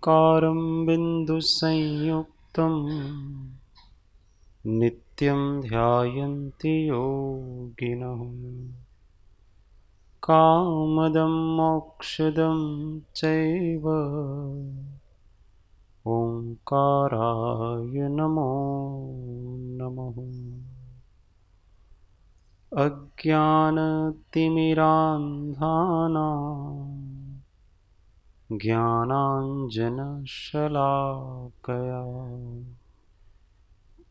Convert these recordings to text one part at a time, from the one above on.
आकारं बिन्दुसंयुक्तं नित्यं ध्यायन्ति योगिनः। कामदं मोक्षदं चैव ओंकाराय नमो नमः। अज्ञानतिमिरान्धानां ज्ञानाञ्जनशलाकया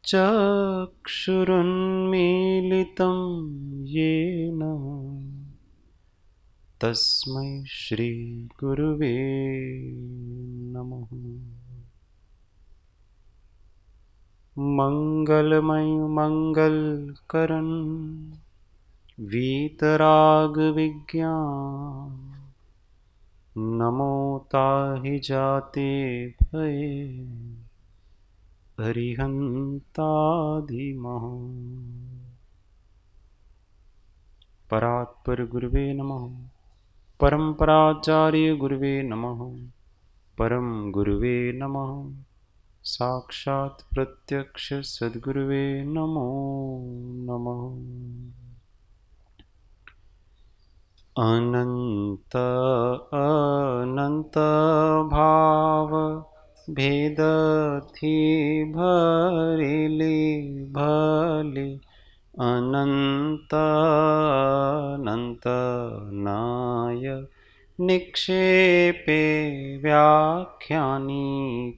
चक्षुरुन्मीलितं येन तस्मै श्रीगुरुवे नमः। मंगलमयमंगलकरं वीतरागविज्ञान नमो ताहि जाते भये अरिहंताधिमः। परात्पर गुरुवे नमः। परम्पराचार्य गुरुवे नमः। परम गुरुवे नमः। साक्षात् प्रत्यक्ष सद्गुरुवे नमो नमः। अनंत अनंत भाव भेद थी भरेले भले अनंत अनंत नाय निक्षेपे व्याख्यानी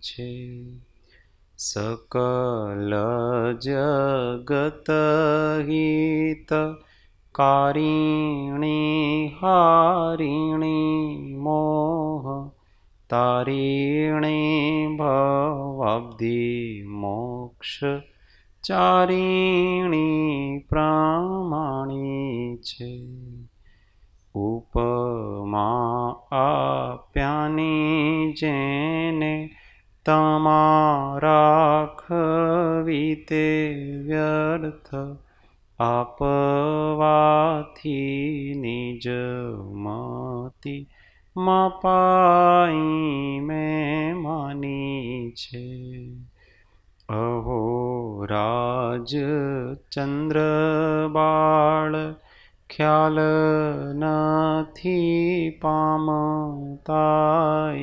छे। सकल जगत हित कारिणी हारिणी मोह तारिणी भवाब्धि मोक्ष चारिणी प्रामाणी छे। उपमा आप्यानी जेने तमारा खवीते व्यर्थ आपवाथी निज मति मपाई में मानी छे। अहो राज चंद्र बाळ ख्याल नथी पामताय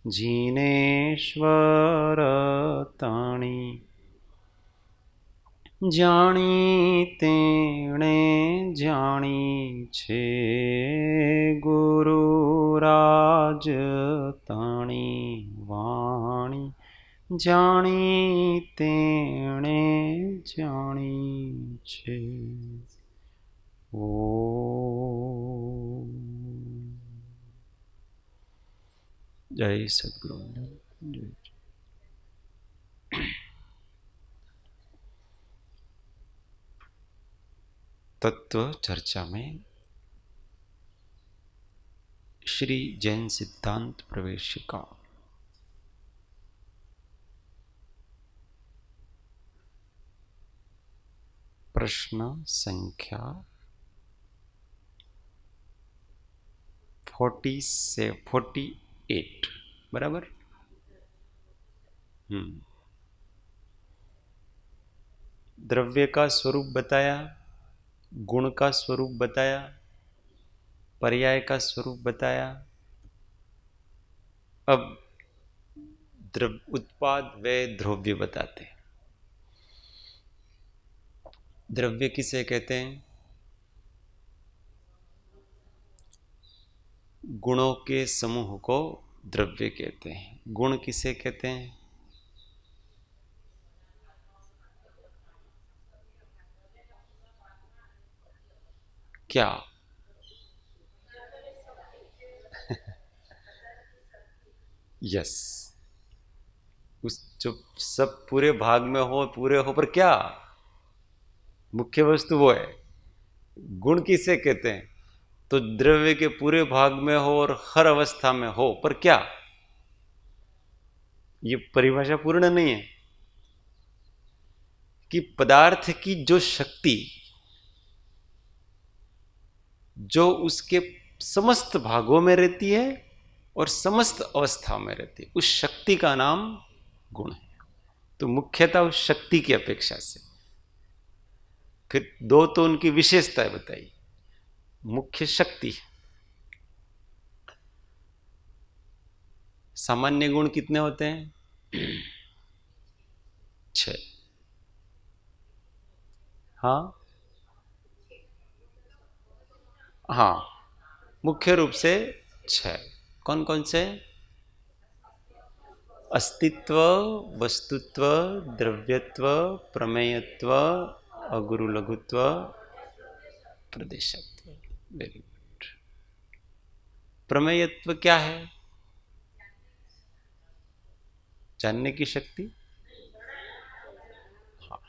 जिनेश्वर ताणी जाणी तेणे जाणी छे। गुरुराज ताणी वाणी जाणी तेणे जाणी छे। ओ जय सद्गुरु। जय। तत्व चर्चा में श्री जैन सिद्धांत प्रवेशिका प्रश्न संख्या 48 बराबर। द्रव्य का स्वरूप बताया, गुण का स्वरूप बताया, पर्याय का स्वरूप बताया। अब उत्पाद व द्रव्य बताते। द्रव्य किसे कहते हैं? गुणों के समूह को द्रव्य कहते हैं। गुण किसे कहते हैं? क्या? यस। उस जो सब पूरे भाग में हो, पूरे हो, पर क्या मुख्य वस्तु वो है। गुण किसे कहते हैं? तो द्रव्य के पूरे भाग में हो और हर अवस्था में हो, पर क्या? ये परिभाषा पूर्ण नहीं है कि पदार्थ की जो शक्ति जो उसके समस्त भागों में रहती है और समस्त अवस्था में रहती है, उस शक्ति का नाम गुण है। तो मुख्यतः उस शक्ति की अपेक्षा से। फिर दो तो उनकी विशेषताएं बताई। मुख्य शक्ति, सामान्य गुण कितने होते हैं? 6। हाँ हाँ, मुख्य रूप से 6। कौन कौन से? अस्तित्व, वस्तुत्व, द्रव्यत्व, प्रमेयत्व, अगुरु लघुत्व, प्रदेशत्व। Very good. प्रमेयत्व क्या है? जानने की शक्ति। हाँ।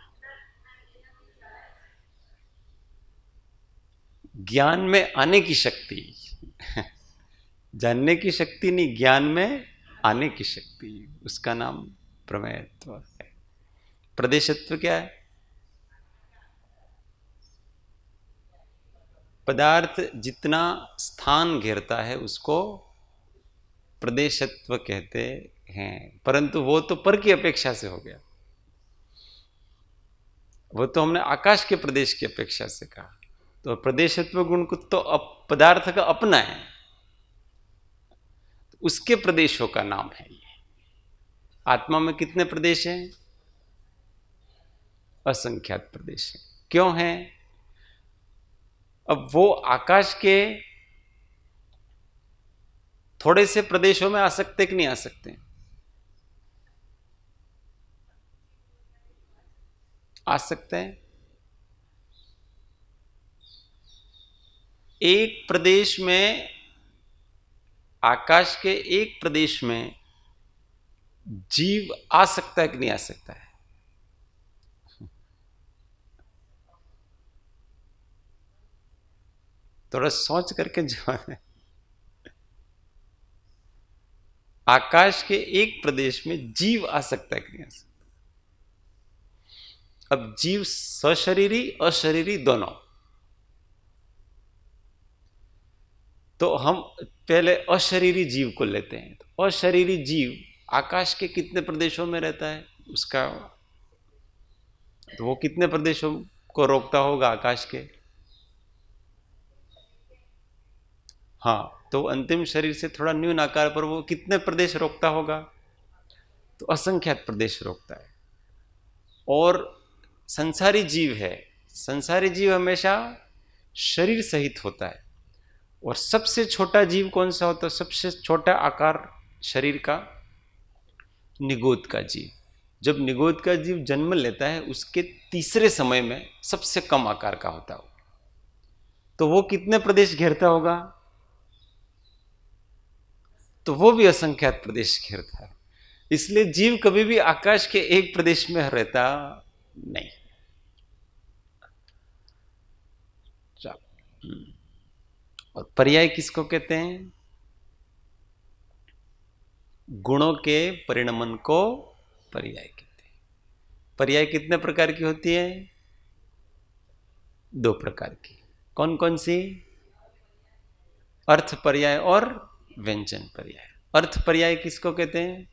ज्ञान में आने की शक्ति। जानने की शक्ति नहीं, ज्ञान में आने की शक्ति, उसका नाम प्रमेयत्व है। प्रदेशत्व क्या है? पदार्थ जितना स्थान घेरता है उसको प्रदेशत्व कहते हैं, परंतु वो तो पर की अपेक्षा से हो गया। वो तो हमने आकाश के प्रदेश की अपेक्षा से कहा। तो प्रदेशत्व गुण को तो पदार्थ का अपना है, उसके प्रदेशों का नाम है ये। आत्मा में कितने प्रदेश हैं? असंख्यात प्रदेश हैं। क्यों हैं? अब वो आकाश के थोड़े से प्रदेशों में आ सकते कि नहीं आ सकते? आ सकते हैं। एक प्रदेश में, आकाश के एक प्रदेश में जीव आ सकता है कि नहीं आ सकता है? थोड़ा सोच करके जवाब है। आकाश के एक प्रदेश में जीव आ सकता है कि नहीं आ सकता? अब जीव सशरीरी अशरीरी दोनों। तो हम पहले अशरीरी जीव को लेते हैं। तो अशरीरी जीव आकाश के कितने प्रदेशों में रहता है उसका? तो वो कितने प्रदेशों को रोकता होगा आकाश के? हाँ, तो अंतिम शरीर से थोड़ा न्यून आकार पर वो कितने प्रदेश रोकता होगा? तो असंख्यात प्रदेश रोकता है। और संसारी जीव है, संसारी जीव हमेशा शरीर सहित होता है। और सबसे छोटा जीव कौन सा होता है? सबसे छोटा आकार शरीर का? निगोद का जीव। जब निगोद का जीव जन्म लेता है उसके तीसरे समय में सबसे कम आकार का होता है। तो वो कितने प्रदेश घेरता होगा? तो वो भी असंख्यात प्रदेश घेरता है। इसलिए जीव कभी भी आकाश के एक प्रदेश में रहता नहीं। और पर्याय किसको कहते हैं? गुणों के परिणमन को पर्याय कहते हैं। पर्याय कितने प्रकार की होती है? 2 प्रकार की। कौन कौन सी? अर्थ पर्याय और व्यंजन पर्याय। अर्थ पर्याय किसको कहते हैं?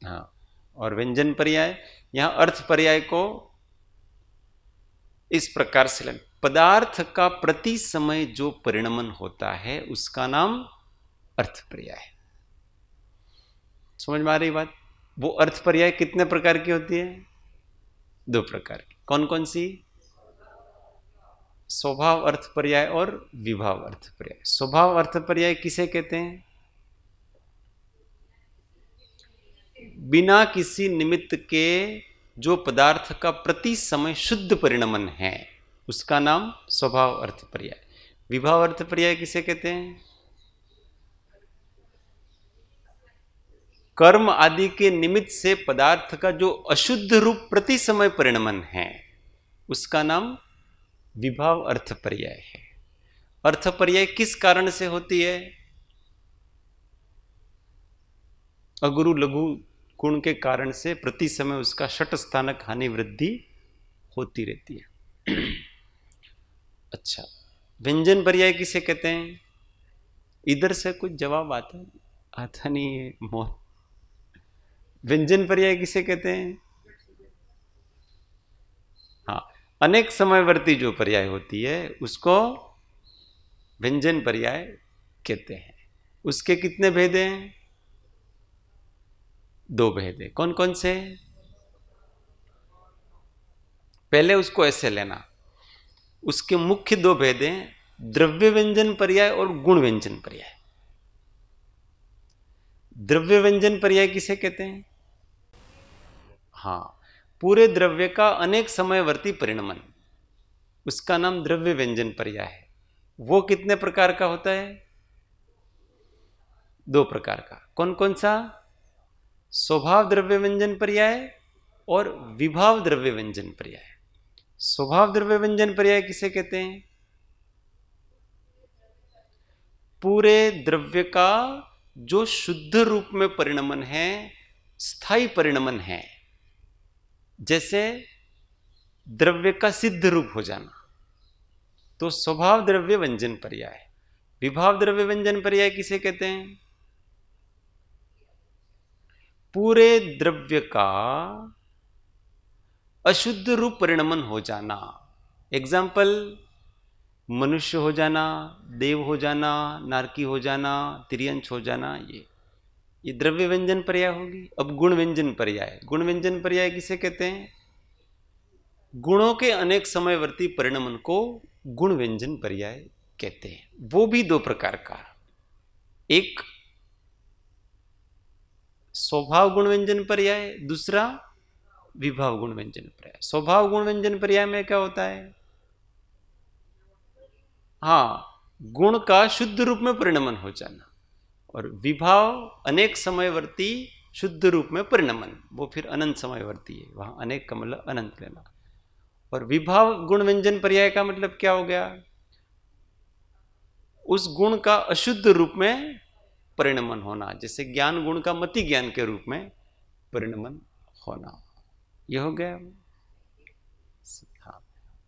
हाँ। और व्यंजन पर्याय, यहां अर्थ पर्याय को इस प्रकार से लें, पदार्थ का प्रति समय जो परिणमन होता है उसका नाम अर्थ पर्याय है। समझ में आ रही बात? वो अर्थ पर्याय कितने प्रकार की होती है? 2 प्रकार की। कौन कौन सी? स्वभाव अर्थ पर्याय और विभाव अर्थ पर्याय। स्वभाव अर्थ पर्याय किसे कहते हैं? बिना किसी निमित्त के जो पदार्थ का प्रति समय शुद्ध परिणमन है उसका नाम स्वभाव अर्थ पर्याय। विभाव अर्थ पर्याय किसे कहते हैं? कर्म आदि के निमित्त से पदार्थ का जो अशुद्ध रूप प्रति समय परिणमन है उसका नाम विभाव अर्थ पर्याय है। अर्थ पर्याय किस कारण से होती है? अगुरु लघु गुण के कारण से प्रति समय उसका षट स्थानक हानि वृद्धि होती रहती है। अच्छा, व्यंजन पर्याय किसे कहते हैं? इधर से कुछ जवाब आता नहीं है मोहन। व्यंजन पर्याय किसे कहते हैं? हाँ, अनेक समयवर्ती जो पर्याय होती है उसको व्यंजन पर्याय कहते हैं। उसके कितने भेद हैं? 2 भेद हैं। कौन कौन से? पहले उसको ऐसे लेना, उसके मुख्य 2 भेद हैं, द्रव्य व्यंजन पर्याय और गुण व्यंजन पर्याय। द्रव्य व्यंजन पर्याय किसे कहते हैं? हाँ, पूरे द्रव्य का अनेक समयवर्ती परिणमन, उसका नाम द्रव्य व्यंजन पर्याय है। वो कितने प्रकार का होता है? 2 प्रकार का। कौन कौन सा? स्वभाव द्रव्य व्यंजन पर्याय और विभाव द्रव्य व्यंजन पर्याय। स्वभाव द्रव्य व्यंजन पर्याय किसे कहते हैं? पूरे द्रव्य का जो शुद्ध रूप में परिणमन है, स्थायी परिणमन है, जैसे द्रव्य का सिद्ध रूप हो जाना, तो स्वभाव द्रव्य व्यंजन पर्याय। विभाव द्रव्य व्यंजन पर्याय किसे कहते हैं? पूरे द्रव्य का अशुद्ध रूप परिणमन हो जाना। एग्जाम्पल, मनुष्य हो जाना, देव हो जाना, नारकी हो जाना, तिर्यंश हो जाना, ये द्रव्य व्यंजन पर्याय होगी। अब गुण व्यंजन पर्याय। गुण व्यंजन पर्याय किसे कहते हैं? गुणों के अनेक समयवर्ती परिणमन को गुण व्यंजन पर्याय कहते हैं। वो भी 2 प्रकार का, एक स्वभाव गुण व्यंजन पर्याय, दूसरा विभाव गुण व्यंजन पर्याय। स्वभाव गुण व्यंजन पर्याय में क्या होता है? हाँ, गुण का शुद्ध रूप में परिणमन हो जाना, और विभाव अनेक समयवर्ती शुद्ध रूप में परिणमन, वो फिर अनंत समयवर्ती है, वहां अनेक का मतलब अनंत लेना। और विभाव गुण व्यंजन पर्याय का मतलब क्या हो गया? उस गुण का अशुद्ध रूप में परिणमन होना, जैसे ज्ञान गुण का मति ज्ञान के रूप में परिणमन होना, यह हो गया। हाँ,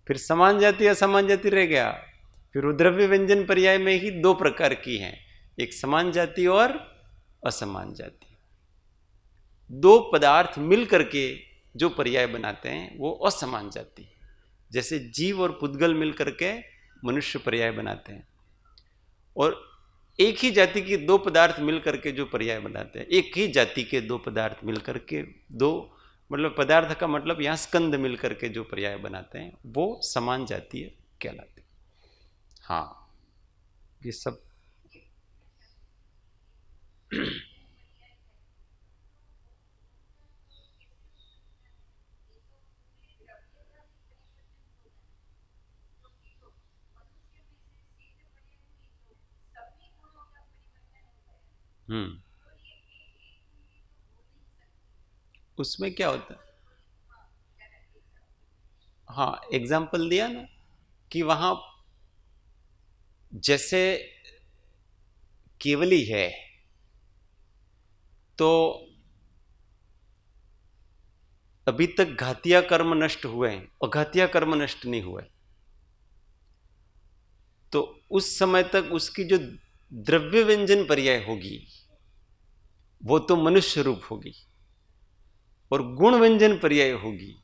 फिर समान जाति असमान जाति रह गया। फिर द्रव्य व्यंजन पर्याय में ही 2 प्रकार की हैं, एक समान जाति और असमान जाति। 2 पदार्थ मिल करके जो पर्याय बनाते हैं वो असमान जाति। जैसे जीव और पुद्गल मिल करके मनुष्य पर्याय बनाते हैं, और एक ही जाति के 2 पदार्थ मिल करके जो पर्याय बनाते हैं, एक ही जाति के 2 पदार्थ मिल करके, 2 मतलब पदार्थ का मतलब यहां स्कंद मिल करके जो पर्याय बनाते हैं वो समान जातीय कहलाते हैं। हाँ, ये सब उसमें क्या होता है? हाँ, एग्जाम्पल दिया ना कि वहां जैसे केवली है तो अभी तक घातिया कर्म नष्ट हुए हैं, अघातिया कर्म नष्ट नहीं हुए, तो उस समय तक उसकी जो द्रव्य व्यंजन पर्याय होगी वो तो मनुष्य रूप होगी, और गुण व्यंजन पर्याय होगी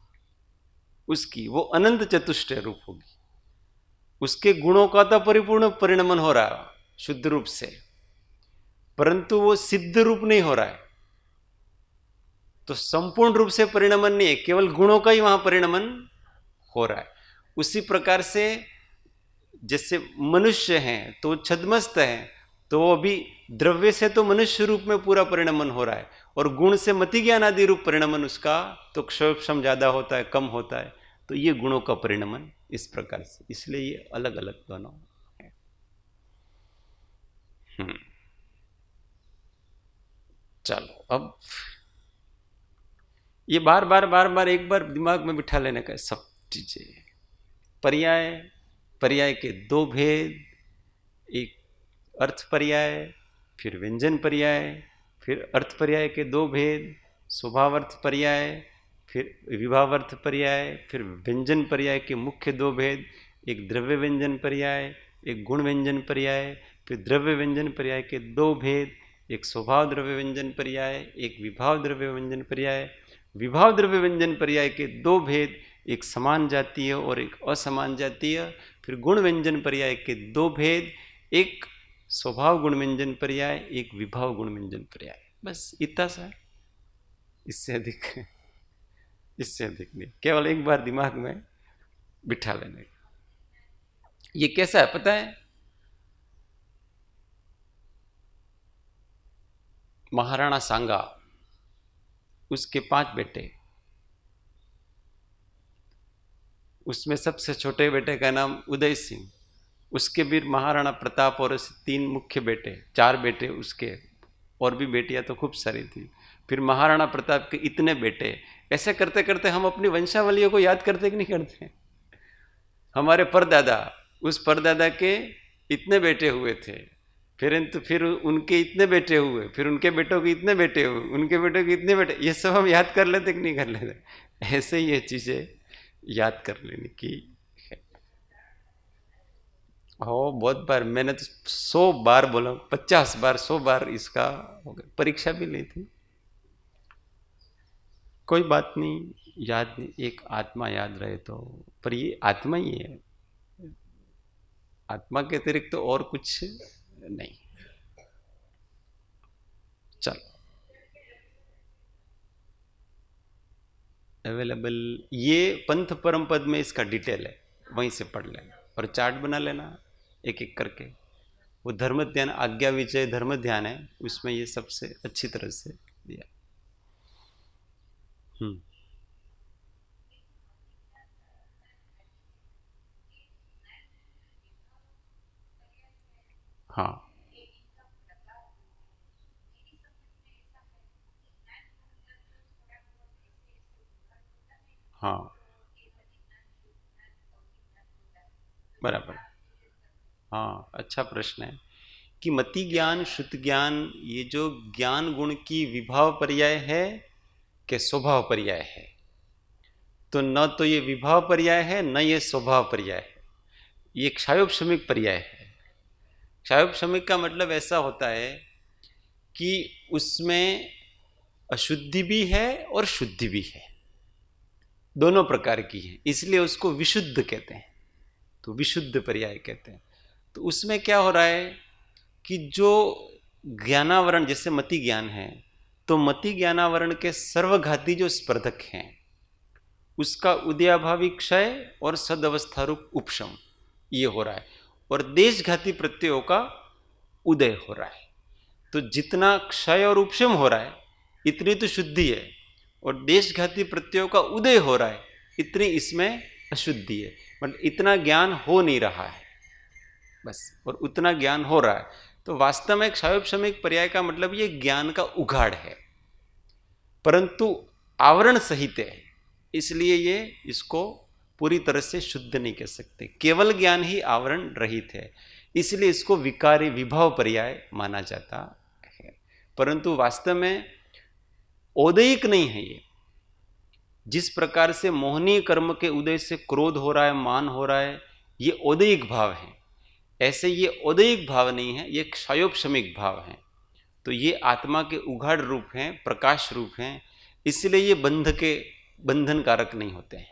उसकी वो अनंत चतुष्टय रूप होगी। उसके गुणों का तो परिपूर्ण परिणमन हो रहा है शुद्ध रूप से, परंतु वो सिद्ध रूप नहीं हो रहा है, तो संपूर्ण रूप से परिणमन नहीं है, केवल गुणों का ही वहां परिणमन हो रहा है। उसी प्रकार से जैसे मनुष्य हैं तो छद्मस्त हैं, तो वो अभी द्रव्य से तो मनुष्य रूप में पूरा परिणमन हो रहा है, और गुण से मति ज्ञान आदि रूप परिणमन उसका तो क्षोभम ज्यादा होता है, कम होता है, तो ये गुणों का परिणमन इस प्रकार से, इसलिए ये अलग अलग दोनों है। चलो, अब ये बार बार एक बार दिमाग में बिठा लेने का सब चीजें। पर्याय, पर्याय के 2 भेद, एक अर्थ पर्याय, फिर व्यंजन पर्याय, फिर अर्थ पर्याय के 2 भेद, स्वभाव अर्थ पर्याय, फिर विभावर्थ पर्याय, फिर व्यंजन पर्याय के मुख्य दो भेद, एक द्रव्य व्यंजन पर्याय, एक गुण व्यंजन पर्याय, फिर द्रव्य व्यंजन पर्याय के दो भेद, एक स्वभाव द्रव्य व्यंजन पर्याय, एक विभाव द्रव्य व्यंजन पर्याय, विभाव द्रव्य व्यंजन पर्याय के दो भेद, एक समान जातीय और एक असमान जातीय, फिर गुण व्यंजन पर्याय के दो भेद, एक स्वभाव गुण व्यंजन पर्याय, एक विभाव गुण व्यंजन पर्याय। बस इतना सा, इससे अधिक नहीं, केवल एक बार दिमाग में बिठा लेने का। ये कैसा है पता है? महाराणा सांगा, उसके 5 बेटे, उसमें सबसे छोटे बेटे का नाम उदय सिंह, उसके भी महाराणा प्रताप और 3 मुख्य बेटे, 4 बेटे उसके, और भी बेटियां तो खूब सारी थी। फिर महाराणा प्रताप के इतने बेटे। ऐसे करते करते हम अपनी वंशावलियों को याद करते कि नहीं करते? हमारे परदादा, उस परदादा के इतने बेटे हुए थे, फिर उनके इतने बेटे हुए, फिर उनके बेटों के इतने बेटे हुए, उनके बेटों के इतने बेटे, ये सब हम याद कर लेते कि नहीं कर लेते? ऐसे ही ये चीजें याद कर लेने की है। हो, बहुत बार मैंने तो 100 बार बोला, 50 बार, 100 बार इसका हो गया। परीक्षा भी ली थी। कोई बात नहीं, याद नहीं, एक आत्मा याद रहे तो। पर ये आत्मा ही है, आत्मा के अतिरिक्त तो और कुछ नहीं। चलो, अवेलेबल, ये पंथ परम पद में इसका डिटेल है, वहीं से पढ़ लेना और चार्ट बना लेना एक एक करके। वो धर्म ध्यान, आज्ञा विजय धर्म ध्यान है, उसमें ये सबसे अच्छी तरह से दिया। हाँ, हाँ, बराबर। हाँ, अच्छा प्रश्न है कि मति ज्ञान, श्रुत ज्ञान, ये जो ज्ञान गुण की विभाव पर्याय है कि स्वभाव पर्याय है? तो न तो ये विभाव पर्याय है, न ये स्वभाव पर्याय है, ये क्षायोपशमिक पर्याय है। क्षायोपशमिक का मतलब ऐसा होता है कि उसमें अशुद्धि भी है और शुद्धि भी है, दोनों प्रकार की है, इसलिए उसको विशुद्ध कहते हैं, तो विशुद्ध पर्याय कहते हैं। तो उसमें क्या हो रहा है कि जो ज्ञानावरण, जैसे मति ज्ञान है, तो मति ज्ञानावरण के सर्वघाती जो स्पर्धक हैं, उसका उदयाभावी क्षय और सदवस्था रूप उपशम, ये हो रहा है, और देशघाती प्रत्ययों का उदय हो रहा है। तो जितना क्षय और उपशम हो रहा है, इतनी तो शुद्धि है, और देशघाती प्रत्ययों का उदय हो रहा है, इतनी इसमें अशुद्धि है। मतलब इतना ज्ञान हो नहीं रहा है बस, और उतना ज्ञान हो रहा है। तो वास्तव में क्षयोपशमिक पर्याय का मतलब ये ज्ञान का उघाड़ है, परंतु आवरण सहित है, इसलिए ये इसको पूरी तरह से शुद्ध नहीं कह सकते। केवल ज्ञान ही आवरण रहित है, इसलिए इसको विकारी विभाव पर्याय माना जाता है, परंतु वास्तव में औदयिक नहीं है ये। जिस प्रकार से मोहनीय कर्म के उदय से क्रोध हो रहा है, मान हो रहा है, ये औदयिक भाव है, ऐसे ये औदयिक भाव नहीं है, ये क्षयोपशमिक भाव है। तो ये आत्मा के उघाड़ रूप हैं, प्रकाश रूप हैं, इसलिए ये बंधन कारक नहीं होते हैं।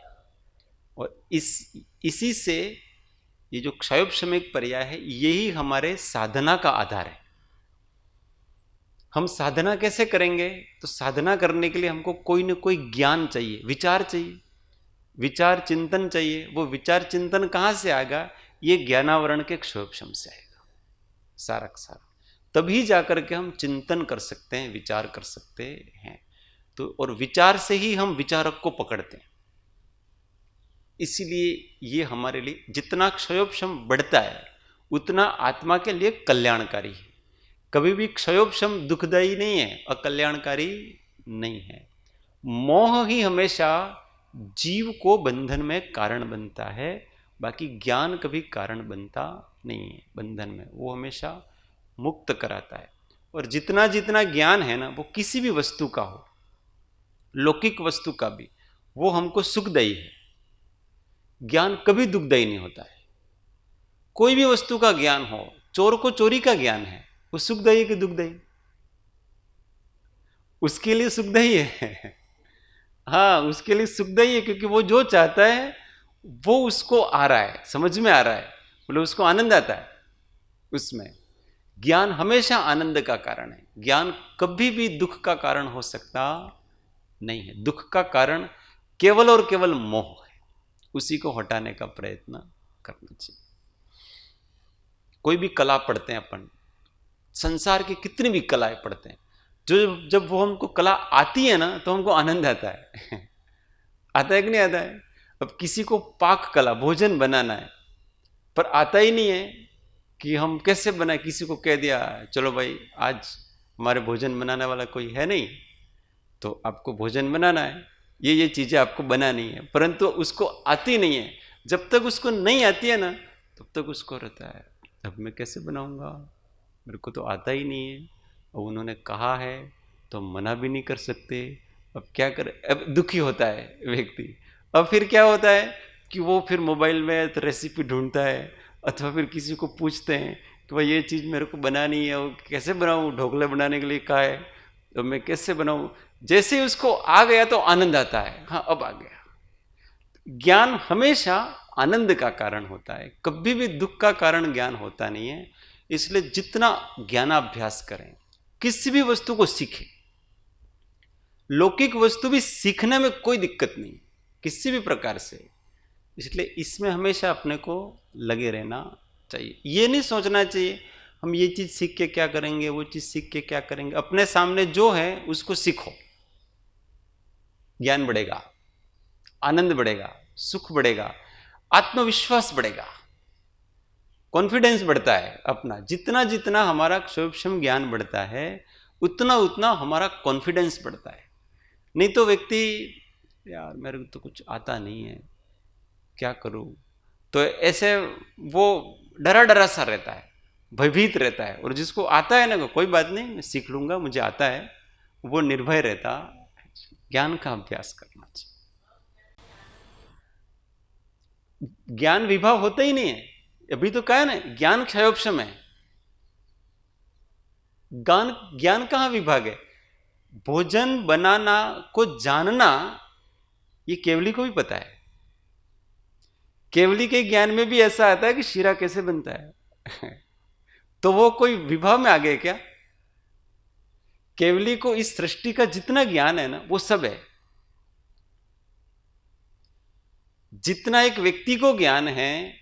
और इसी से ये जो क्षयोपशमिक पर्याय है, यही हमारे साधना का आधार है। हम साधना कैसे करेंगे? तो साधना करने के लिए हमको कोई न कोई ज्ञान चाहिए, विचार चाहिए, विचार चिंतन चाहिए। वो विचार चिंतन कहाँ से आएगा? ये ज्ञानावरण के क्षयोपशम से आएगा सारा का सारा। तभी जाकर के हम चिंतन कर सकते हैं, विचार कर सकते हैं। तो और विचार से ही हम विचारक को पकड़ते हैं। इसीलिए ये हमारे लिए जितना क्षयोपशम बढ़ता है, उतना आत्मा के लिए कल्याणकारी है। कभी भी क्षयोपशम दुखदायी नहीं है, अकल्याणकारी नहीं है। मोह ही हमेशा जीव को बंधन में कारण बनता है, बाकी ज्ञान कभी कारण बनता नहीं है बंधन में, वो हमेशा मुक्त कराता है। और जितना जितना ज्ञान है ना, वो किसी भी वस्तु का हो, लौकिक वस्तु का भी, वो हमको सुखदायी है। ज्ञान कभी दुखदायी नहीं होता है। कोई भी वस्तु का ज्ञान हो, चोर को चोरी का ज्ञान है, वो सुखदायी कि दुखदायी? उसके लिए सुखदायी है। हाँ, उसके लिए सुखदायी है, क्योंकि वो जो चाहता है वो उसको आ रहा है, समझ में आ रहा है, मतलब उसको आनंद आता है उसमें। ज्ञान हमेशा आनंद का कारण है। ज्ञान कभी भी दुख का कारण हो सकता नहीं है। दुख का कारण केवल और केवल मोह है। उसी को हटाने का प्रयत्न करना चाहिए। कोई भी कला पढ़ते हैं अपन, संसार की कितनी भी कलाएं पढ़ते हैं, जो जब वो हमको कला आती है ना तो हमको आनंद आता है। आता है कि नहीं आता है? अब किसी को पाक कला, भोजन बनाना है, पर आता ही नहीं है कि हम कैसे बनाए। किसी को कह दिया चलो भाई आज हमारे भोजन बनाने वाला कोई है नहीं, तो आपको भोजन बनाना है, ये चीजें आपको बनानी है, परंतु उसको आती नहीं है। जब तक उसको नहीं आती है ना तब तक उसको रहता है अब मैं कैसे बनाऊंगा, मेरे को तो आता ही नहीं है। अब उन्होंने कहा है तो मना भी नहीं कर सकते, अब क्या करे। अब दुखी होता है व्यक्ति। अब फिर क्या होता है कि वो फिर मोबाइल में रेसिपी ढूंढता है, अथवा फिर किसी को पूछते हैं कि भाई ये चीज़ मेरे को बनानी है, वो कैसे बनाऊँ, ढोकले बनाने के लिए कहा है तो मैं कैसे बनाऊँ। जैसे ही उसको आ गया तो आनंद आता है, हाँ अब आ गया। ज्ञान हमेशा आनंद का कारण होता है, कभी भी दुख का कारण ज्ञान होता नहीं है। इसलिए जितना ज्ञानाभ्यास करें, किसी भी वस्तु को सीखें। लौकिक वस्तु भी सीखने में कोई दिक्कत नहीं किसी भी प्रकार से। इसलिए इसमें हमेशा अपने को लगे रहना चाहिए। ये नहीं सोचना चाहिए हम ये चीज़ सीख के क्या करेंगे, वो चीज़ सीख के क्या करेंगे। अपने सामने जो है उसको सीखो, ज्ञान बढ़ेगा, आनंद बढ़ेगा, सुख बढ़ेगा, आत्मविश्वास बढ़ेगा, कॉन्फिडेंस बढ़ता है अपना। जितना जितना हमारा सूक्ष्म ज्ञान बढ़ता है उतना उतना हमारा कॉन्फिडेंस बढ़ता है। नहीं तो व्यक्ति यार मेरे को तो कुछ आता नहीं है, क्या करूं, तो ऐसे वो डरा डरा सा रहता है, भयभीत रहता है। और जिसको आता है ना कोई बात नहीं मैं सीख लूंगा, मुझे आता है, वो निर्भय रहता। ज्ञान का अभ्यास करना चाहिए। ज्ञान विभाव होता ही नहीं है। अभी तो कहा है ना ज्ञान क्षयोपशम है। ज्ञान कहां विभाग है? भोजन बनाना को जानना ये केवली को भी पता है। केवली के ज्ञान में भी ऐसा आता है कि शीरा कैसे बनता है। तो वो कोई विभाव में आ गए क्या? केवली को इस सृष्टि का जितना ज्ञान है ना वो सब है। जितना एक व्यक्ति को ज्ञान है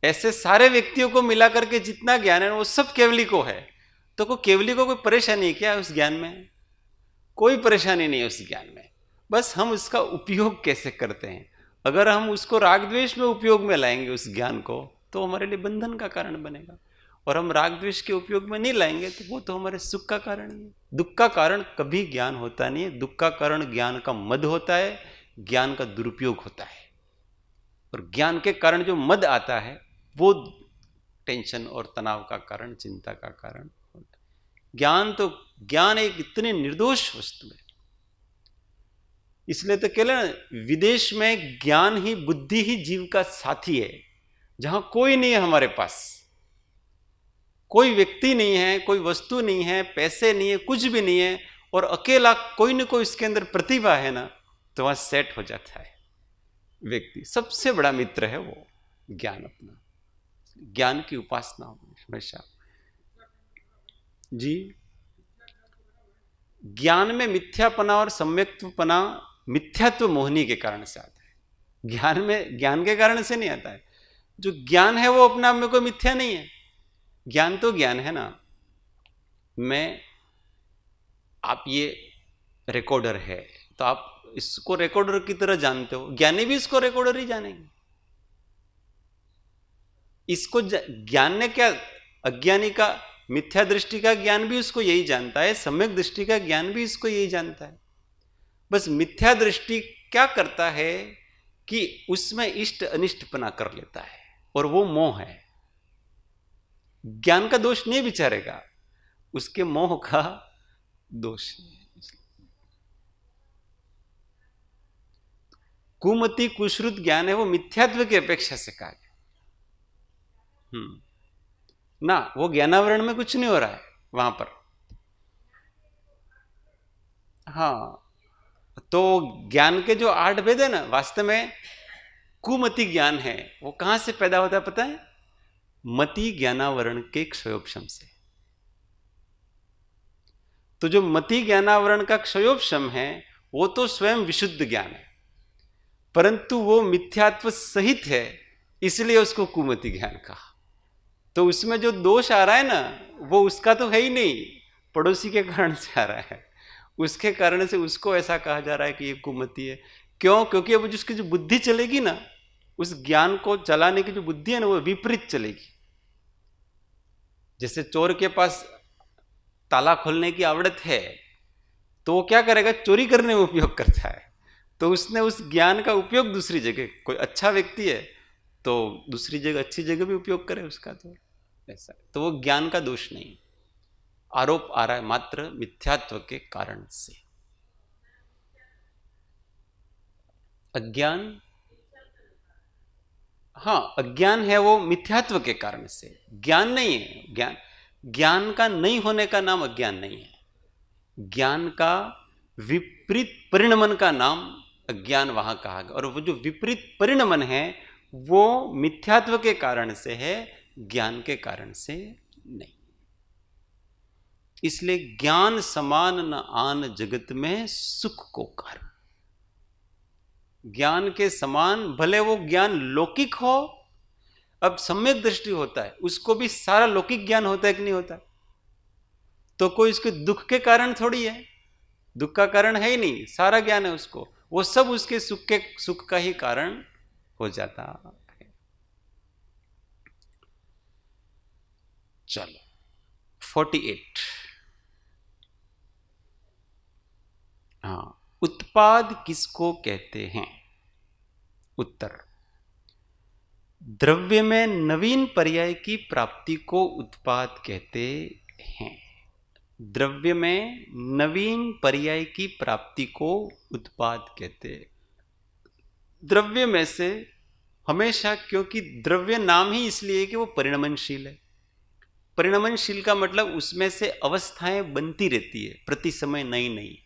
ऐसे सारे व्यक्तियों को मिला करके जितना ज्ञान है वो सब केवली को है। तो को केवली को कोई परेशानी है क्या उस ज्ञान में? कोई परेशानी नहीं है उस ज्ञान में। बस हम उसका उपयोग कैसे करते हैं। अगर हम उसको राग द्वेष में उपयोग में लाएंगे उस ज्ञान को तो हमारे लिए बंधन का कारण बनेगा। और हम राग द्वेष के उपयोग में नहीं लाएंगे तो वो तो हमारे सुख का कारण ही है। दुख का कारण कभी ज्ञान होता नहीं है। दुख का कारण ज्ञान का मद होता है, ज्ञान का दुरुपयोग होता है। और ज्ञान के कारण जो मद आता है वो टेंशन और तनाव का कारण, चिंता का कारण होता है। ज्ञान एक इतनी निर्दोष वस्तु है। इसलिए तो कह लें विदेश में ज्ञान ही, बुद्धि ही जीव का साथी है। जहां कोई नहीं है हमारे पास, कोई व्यक्ति नहीं है, कोई वस्तु नहीं है, पैसे नहीं है, कुछ भी नहीं है, और अकेला कोई न कोई इसके अंदर प्रतिभा है ना, तो वहां सेट हो जाता है व्यक्ति। सबसे बड़ा मित्र है वो ज्ञान अपना। ज्ञान की उपासना हमेशा जी। ज्ञान में मिथ्यापना और सम्यक्त्वपना, मिथ्यात्व मोहनी के कारण से आता है। ज्ञान में ज्ञान के कारण से नहीं आता है। जो ज्ञान है वो अपने आप में कोई मिथ्या नहीं है। ज्ञान तो ज्ञान है ना। आप ये रिकॉर्डर है तो आप इसको रिकॉर्डर की तरह जानते हो, ज्ञानी भी इसको रिकॉर्डर ही जानेंगे। इसको ज्ञान ने क्या, अज्ञानी का मिथ्या दृष्टि का ज्ञान भी उसको यही जानता है, सम्यक दृष्टि का ज्ञान भी इसको यही जानता है। बस मिथ्या दृष्टि क्या करता है कि उसमें इष्ट अनिष्टपना कर लेता है, और वो मोह है। ज्ञान का दोष नहीं विचारेगा, उसके मोह का दोष है। कुमति कुश्रुत ज्ञान है वो मिथ्यात्व की अपेक्षा से कहा गया। ना, वो ज्ञानावरण में कुछ नहीं हो रहा है वहां पर। हाँ, तो ज्ञान के जो 8 भेद है ना, वास्तव में कुमति ज्ञान है वो कहां से पैदा होता है पता है? मति ज्ञानावरण के क्षयोपशम से। तो जो मति ज्ञानावरण का क्षयोपशम है वो तो स्वयं विशुद्ध ज्ञान है, परंतु वो मिथ्यात्व सहित है, इसलिए उसको कुमति ज्ञान कहा। तो उसमें जो दोष आ रहा है ना, वो उसका तो है ही नहीं, पड़ोसी के कारण से आ रहा है। उसके कारण से उसको ऐसा कहा जा रहा है कि ये कुमति है। क्यों? क्योंकि अब जिसकी जो बुद्धि चलेगी ना, उस ज्ञान को चलाने की जो बुद्धि है ना, वो विपरीत चलेगी। जैसे चोर के पास ताला खोलने की आवड़त है, तो वो क्या करेगा? चोरी करने में उपयोग करता है। तो उसने उस ज्ञान का उपयोग दूसरी जगह, कोई अच्छा व्यक्ति है तो दूसरी जगह, अच्छी जगह भी उपयोग करे उसका, तो ऐसा। तो वो ज्ञान का दोष नहीं, आरोप आ रहा है मात्र मिथ्यात्व के कारण से। अज्ञान, हाँ, अज्ञान है वो मिथ्यात्व के कारण से, ज्ञान नहीं है। ज्ञान का नहीं होने का नाम अज्ञान नहीं है। ज्ञान का विपरीत परिणमन का नाम अज्ञान वहां कहा गया। और वो जो विपरीत परिणमन है वो मिथ्यात्व के कारण से है, ज्ञान के कारण से नहीं। इसलिए ज्ञान समान न आन जगत में सुख को कारण। ज्ञान के समान, भले वो ज्ञान लौकिक हो, अब सम्यक दृष्टि होता है, उसको भी सारा लौकिक ज्ञान होता है कि नहीं होता? तो कोई उसके दुख के कारण थोड़ी है, दुख का कारण है ही नहीं, सारा ज्ञान है उसको, वो सब उसके सुख का ही कारण हो जाता है। चलो 48। हाँ, उत्पाद किसको कहते हैं? उत्तर, द्रव्य में नवीन पर्याय की प्राप्ति को उत्पाद कहते हैं। द्रव्य में नवीन पर्याय की प्राप्ति को उत्पाद कहते हैं। द्रव्य में से हमेशा, क्योंकि द्रव्य नाम ही इसलिए कि वो परिणमनशील है। परिणमनशील का मतलब उसमें से अवस्थाएं बनती रहती है, प्रति समय नई नई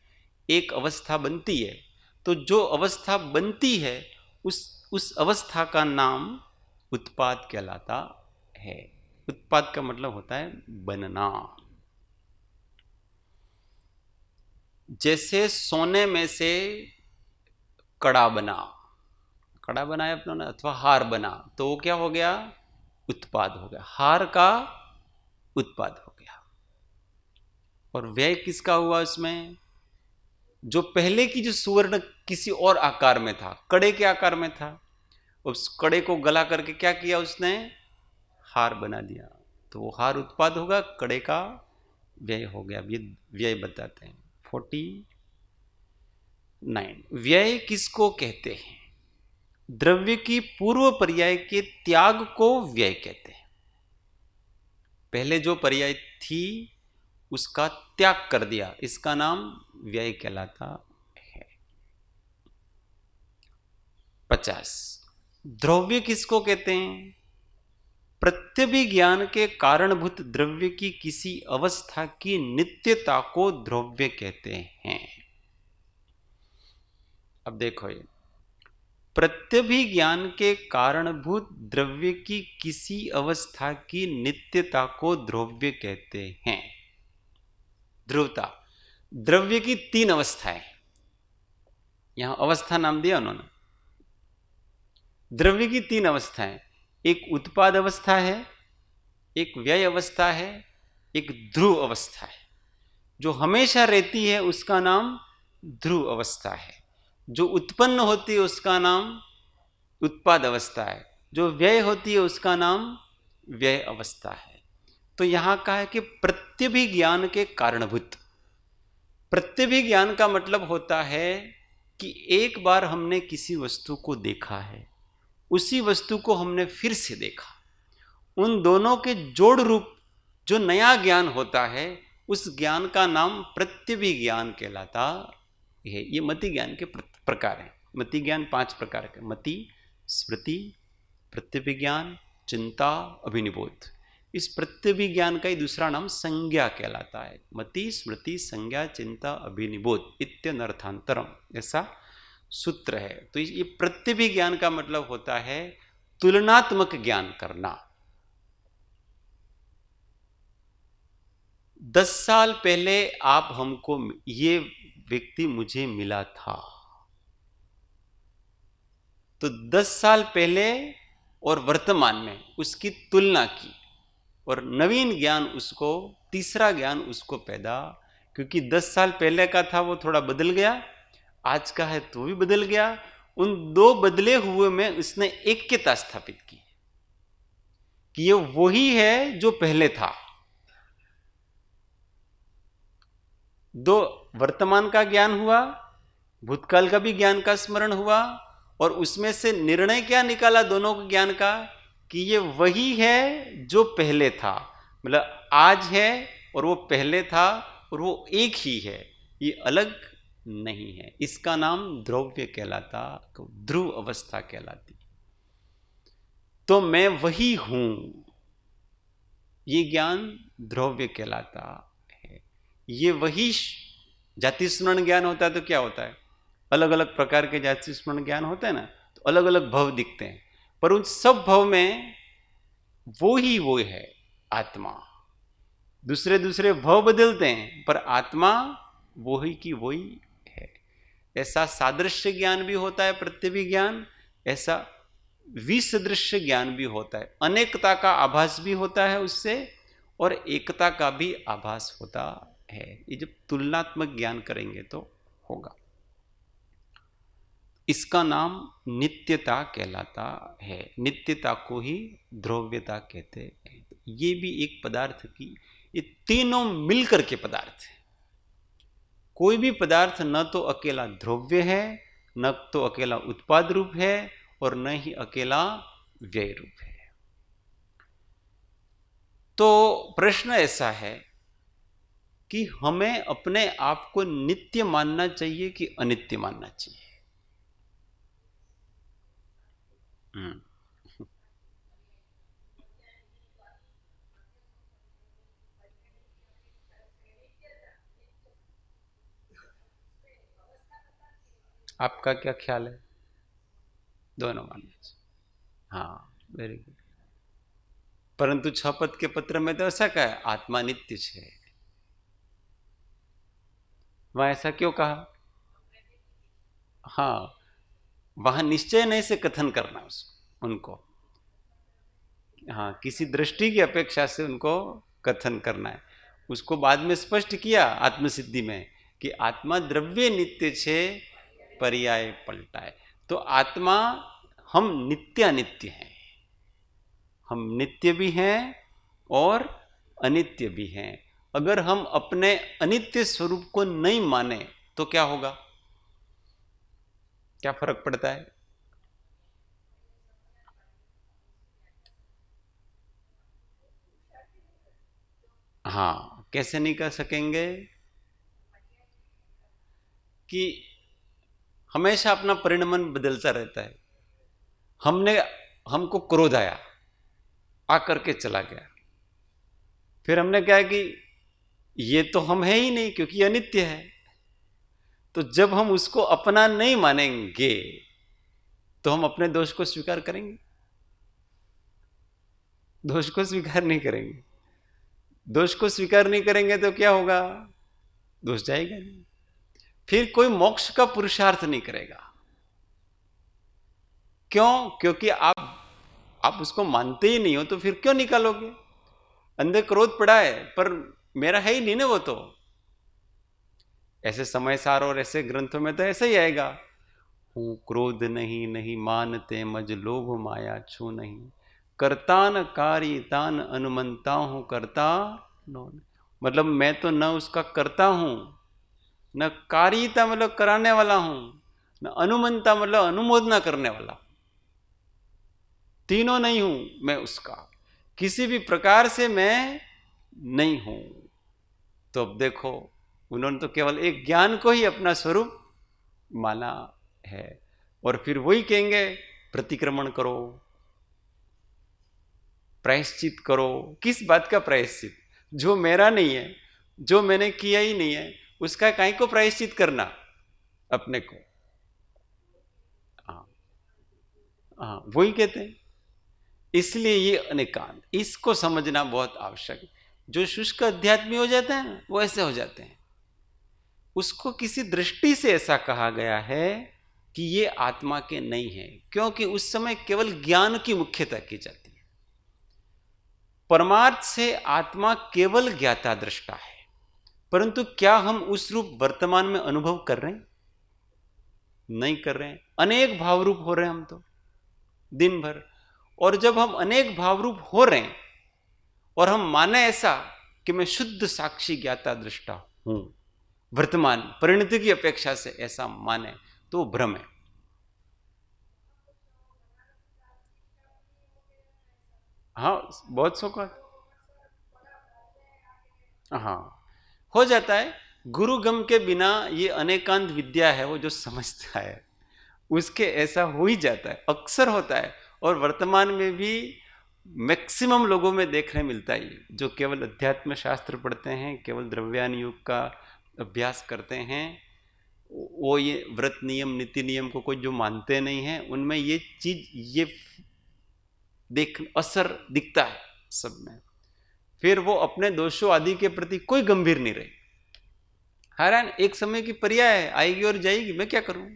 एक अवस्था बनती है। तो जो अवस्था बनती है उस अवस्था का नाम उत्पाद कहलाता है। उत्पाद का मतलब होता है बनना। जैसे सोने में से कड़ा बनाया अपनों ने, अथवा हार बना, तो वो क्या हो गया? उत्पाद हो गया, हार का उत्पाद हो गया। और व्यय किसका हुआ उसमें? जो पहले की जो सुवर्ण किसी और आकार में था, कड़े के आकार में था, उस कड़े को गला करके क्या किया उसने? हार बना दिया, तो वो हार उत्पाद होगा, कड़े का व्यय हो गया। ये व्यय बताते हैं। 49, व्यय किसको कहते हैं? द्रव्य की पूर्व पर्याय के त्याग को व्यय कहते हैं। पहले जो पर्याय थी उसका त्याग कर दिया, इसका नाम व्यय कहलाता है। 50, द्रव्य किसको कहते हैं? प्रत्यभिज्ञान के कारणभूत द्रव्य की किसी अवस्था की नित्यता को द्रव्य कहते हैं। अब देखो, ये प्रत्यभिज्ञान के कारणभूत द्रव्य की किसी अवस्था की नित्यता को द्रव्य कहते हैं। ध्रुवता, द्रव्य की 3 अवस्थाएं, यहां अवस्था नाम दिया उन्होंने। द्रव्य की 3 अवस्थाएं, एक उत्पाद अवस्था है, एक व्यय अवस्था है, एक ध्रुव अवस्था है। जो हमेशा रहती है उसका नाम ध्रुव अवस्था है, जो उत्पन्न होती है उसका नाम उत्पाद अवस्था है, जो व्यय होती है उसका नाम व्यय अवस्था है। तो यहां कहा है कि प्रत्यभिज्ञान के कारणभूत। प्रत्यभिज्ञान का मतलब होता है कि एक बार हमने किसी वस्तु को देखा है, उसी वस्तु को हमने फिर से देखा, उन दोनों के जोड़ रूप जो नया ज्ञान होता है, उस ज्ञान का नाम प्रत्यभिज्ञान कहलाता है। ये मति ज्ञान के प्रकार हैं। मति ज्ञान 5 प्रकार के, मति, स्मृति, प्रत्यभिज्ञान, चिंता, अभिनिबोध। इस प्रत्यभिज्ञान का ही दूसरा नाम संज्ञा कहलाता है। मति, स्मृति, संज्ञा, चिंता, अभिनिबोध इत्यनर्थांतरम, ऐसा सूत्र है। तो ये प्रत्यभिज्ञान का मतलब होता है तुलनात्मक ज्ञान करना। 10 साल पहले आप हमको, ये व्यक्ति मुझे मिला था, तो 10 साल पहले और वर्तमान में उसकी तुलना की, और नवीन ज्ञान उसको, तीसरा ज्ञान उसको पैदा, क्योंकि 10 साल पहले का था वो थोड़ा बदल गया, आज का है तो भी बदल गया। उन दो बदले हुए में उसने ऐक्यता स्थापित की कि ये वही है जो पहले था। दो वर्तमान का ज्ञान हुआ, भूतकाल का भी ज्ञान का स्मरण हुआ, और उसमें से निर्णय क्या निकाला दोनों के ज्ञान का कि ये वही है जो पहले था। मतलब आज है और वो पहले था और वो एक ही है, ये अलग नहीं है। इसका नाम द्रव्य कहलाता, ध्रुव अवस्था कहलाती। तो मैं वही हूं, ये ज्ञान द्रव्य कहलाता है। ये वही जाति स्मरण ज्ञान होता है तो क्या होता है, अलग अलग प्रकार के जाति स्मरण ज्ञान होते हैं ना, तो अलग अलग भव दिखते हैं, पर उन सब भव में वो ही वो है आत्मा। दूसरे दूसरे भव बदलते हैं पर आत्मा वही की वही है। ऐसा सादृश्य ज्ञान भी होता है प्रत्यभिज्ञान, ऐसा विसदृश्य ज्ञान भी होता है। अनेकता का आभास भी होता है उससे, और एकता का भी आभास होता है। ये जब तुलनात्मक ज्ञान करेंगे तो होगा। इसका नाम नित्यता कहलाता है। नित्यता को ही द्रव्यता कहते हैं। ये भी एक पदार्थ की, ये तीनों मिलकर के पदार्थ है। कोई भी पदार्थ न तो अकेला द्रव्य है, न तो अकेला उत्पाद रूप है, और न ही अकेला व्यय रूप है। तो प्रश्न ऐसा है कि हमें अपने आप को नित्य मानना चाहिए कि अनित्य मानना चाहिए? आपका क्या ख्याल है? दोनों मानना चाहिए। हाँ, वेरी गुड। परंतु 6 पद के पत्र में तो ऐसा कहा है, आत्मा नित्य है। वहां ऐसा क्यों कहा? हाँ, वहां निश्चय नहीं से कथन करना उसको, उनको, हाँ, किसी दृष्टि की अपेक्षा से उनको कथन करना है। उसको बाद में स्पष्ट किया आत्मसिद्धि में कि आत्मा द्रव्य नित्य छे, पर्याय पलटाए। तो आत्मा, हम नित्य अनित्य हैं, हम नित्य भी हैं और अनित्य भी हैं। अगर हम अपने अनित्य स्वरूप को नहीं माने तो क्या होगा? क्या फर्क पड़ता है? हाँ, कैसे नहीं कर सकेंगे? कि हमेशा अपना परिणमन बदलता रहता है। हमको क्रोध आया, आकर के चला गया, फिर हमने क्या है कि ये तो हम है ही नहीं क्योंकि अनित्य है। तो जब हम उसको अपना नहीं मानेंगे तो हम अपने दोष को स्वीकार करेंगे? दोष को स्वीकार नहीं करेंगे। दोष को स्वीकार नहीं करेंगे तो क्या होगा? दोष जाएगा नहीं, फिर कोई मोक्ष का पुरुषार्थ नहीं करेगा। क्यों? क्योंकि आप उसको मानते ही नहीं हो, तो फिर क्यों निकालोगे? अंदर क्रोध पड़ा है पर मेरा है ही नहीं ना वो। तो ऐसे समय सार और ऐसे ग्रंथों में तो ऐसा ही आएगा, हूं क्रोध नहीं, नहीं मानते मज लोभ माया छू नहीं, करता न कार्य तान अनुमंता हूं करता नो। मतलब मैं तो न उसका करता हूं, न कारिता मतलब कराने वाला हूं, न अनुमंता मतलब अनुमोदना करने वाला। तीनों नहीं हूं मैं उसका, किसी भी प्रकार से मैं नहीं हूं। तो अब देखो, उन्होंने तो केवल एक ज्ञान को ही अपना स्वरूप माना है। और फिर वही कहेंगे प्रतिक्रमण करो, प्रायश्चित करो। किस बात का प्रायश्चित? जो मेरा नहीं है, जो मैंने किया ही नहीं है, उसका काहे को प्रायश्चित करना अपने को? हाँ हाँ, वही कहते हैं। इसलिए ये अनेकांत, इसको समझना बहुत आवश्यक है। जो शुष्क अध्यात्मी हो जाते हैं वो ऐसे हो जाते हैं। उसको किसी दृष्टि से ऐसा कहा गया है कि ये आत्मा के नहीं है, क्योंकि उस समय केवल ज्ञान की मुख्यता की जाती है। परमार्थ से आत्मा केवल ज्ञाता दृष्टा है, परंतु क्या हम उस रूप वर्तमान में अनुभव कर रहे हैं? नहीं कर रहे हैं। अनेक भाव रूप हो रहे हैं हम तो दिन भर। और जब हम अनेक भाव रूप हो रहे हैं और हम माने ऐसा कि मैं शुद्ध साक्षी ज्ञाता दृष्टा हूं, वर्तमान परिणति की अपेक्षा से ऐसा माने, तो भ्रम है। हाँ, बहुत शौकत। हाँ, हो जाता है। गुरु गम के बिना ये अनेकांत विद्या है, वो जो समझता है उसके ऐसा हो ही जाता है, अक्सर होता है। और वर्तमान में भी मैक्सिमम लोगों में देखने मिलता है, जो केवल अध्यात्म शास्त्र पढ़ते हैं, केवल द्रव्यान योग का अभ्यास करते हैं, वो ये व्रत नियम नीति नियम को कोई जो मानते नहीं हैं, उनमें ये चीज, ये देख असर दिखता है सब में। फिर वो अपने दोषों आदि के प्रति कोई गंभीर नहीं रहे। हैरान, एक समय की पर्याय है, आएगी और जाएगी, मैं क्या करूं?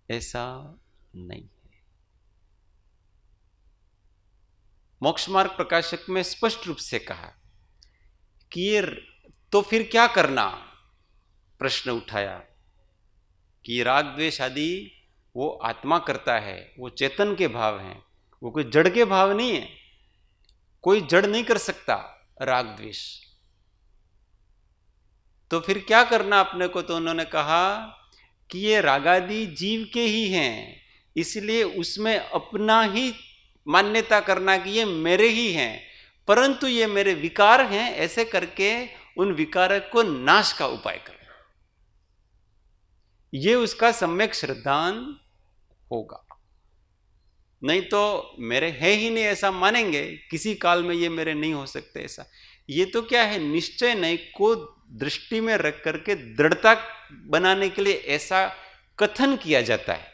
ऐसा नहीं है। मोक्ष मार्ग प्रकाशक में स्पष्ट रूप से कहा कि ये तो फिर क्या करना, प्रश्न उठाया कि राग द्वेष आदि वो आत्मा करता है, वो चेतन के भाव हैं, वो कोई जड़ के भाव नहीं है। कोई जड़ नहीं कर सकता राग द्वेष। तो फिर क्या करना अपने को? तो उन्होंने कहा कि ये रागादि जीव के ही हैं, इसलिए उसमें अपना ही मान्यता करना कि ये मेरे ही हैं, परंतु ये मेरे विकार हैं, ऐसे करके उन विकारक को नाश का उपाय करना, ये उसका सम्यक श्रद्धान होगा। नहीं तो मेरे है ही नहीं ऐसा मानेंगे, किसी काल में ये मेरे नहीं हो सकते ऐसा। ये तो क्या है, निश्चय नहीं को दृष्टि में रख करके दृढ़ता बनाने के लिए ऐसा कथन किया जाता है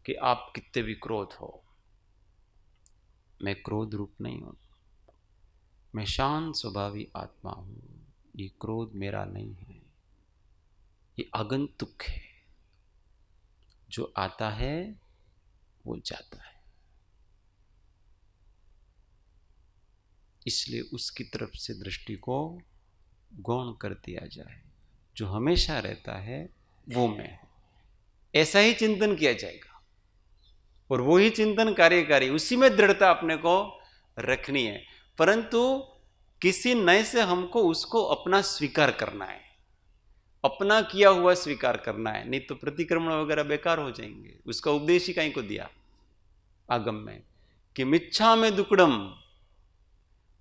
कि आप कितने भी क्रोध हो, मैं क्रोध रूप नहीं हूं, मैं शांत स्वभावी आत्मा हूं, ये क्रोध मेरा नहीं है, ये आगंतुक है, जो आता है वो जाता है, इसलिए उसकी तरफ से दृष्टि को गौण कर दिया जाए। जो हमेशा रहता है वो मैं है, ऐसा ही चिंतन किया जाएगा और वो ही चिंतन कार्यकारी, उसी में दृढ़ता अपने को रखनी है। परंतु किसी नए से हमको उसको अपना स्वीकार करना है, अपना किया हुआ स्वीकार करना है, नहीं तो प्रतिक्रमण वगैरह बेकार हो जाएंगे। उसका उपदेश ही कहीं को दिया आगम में कि मिच्छा में दुक्कड़म,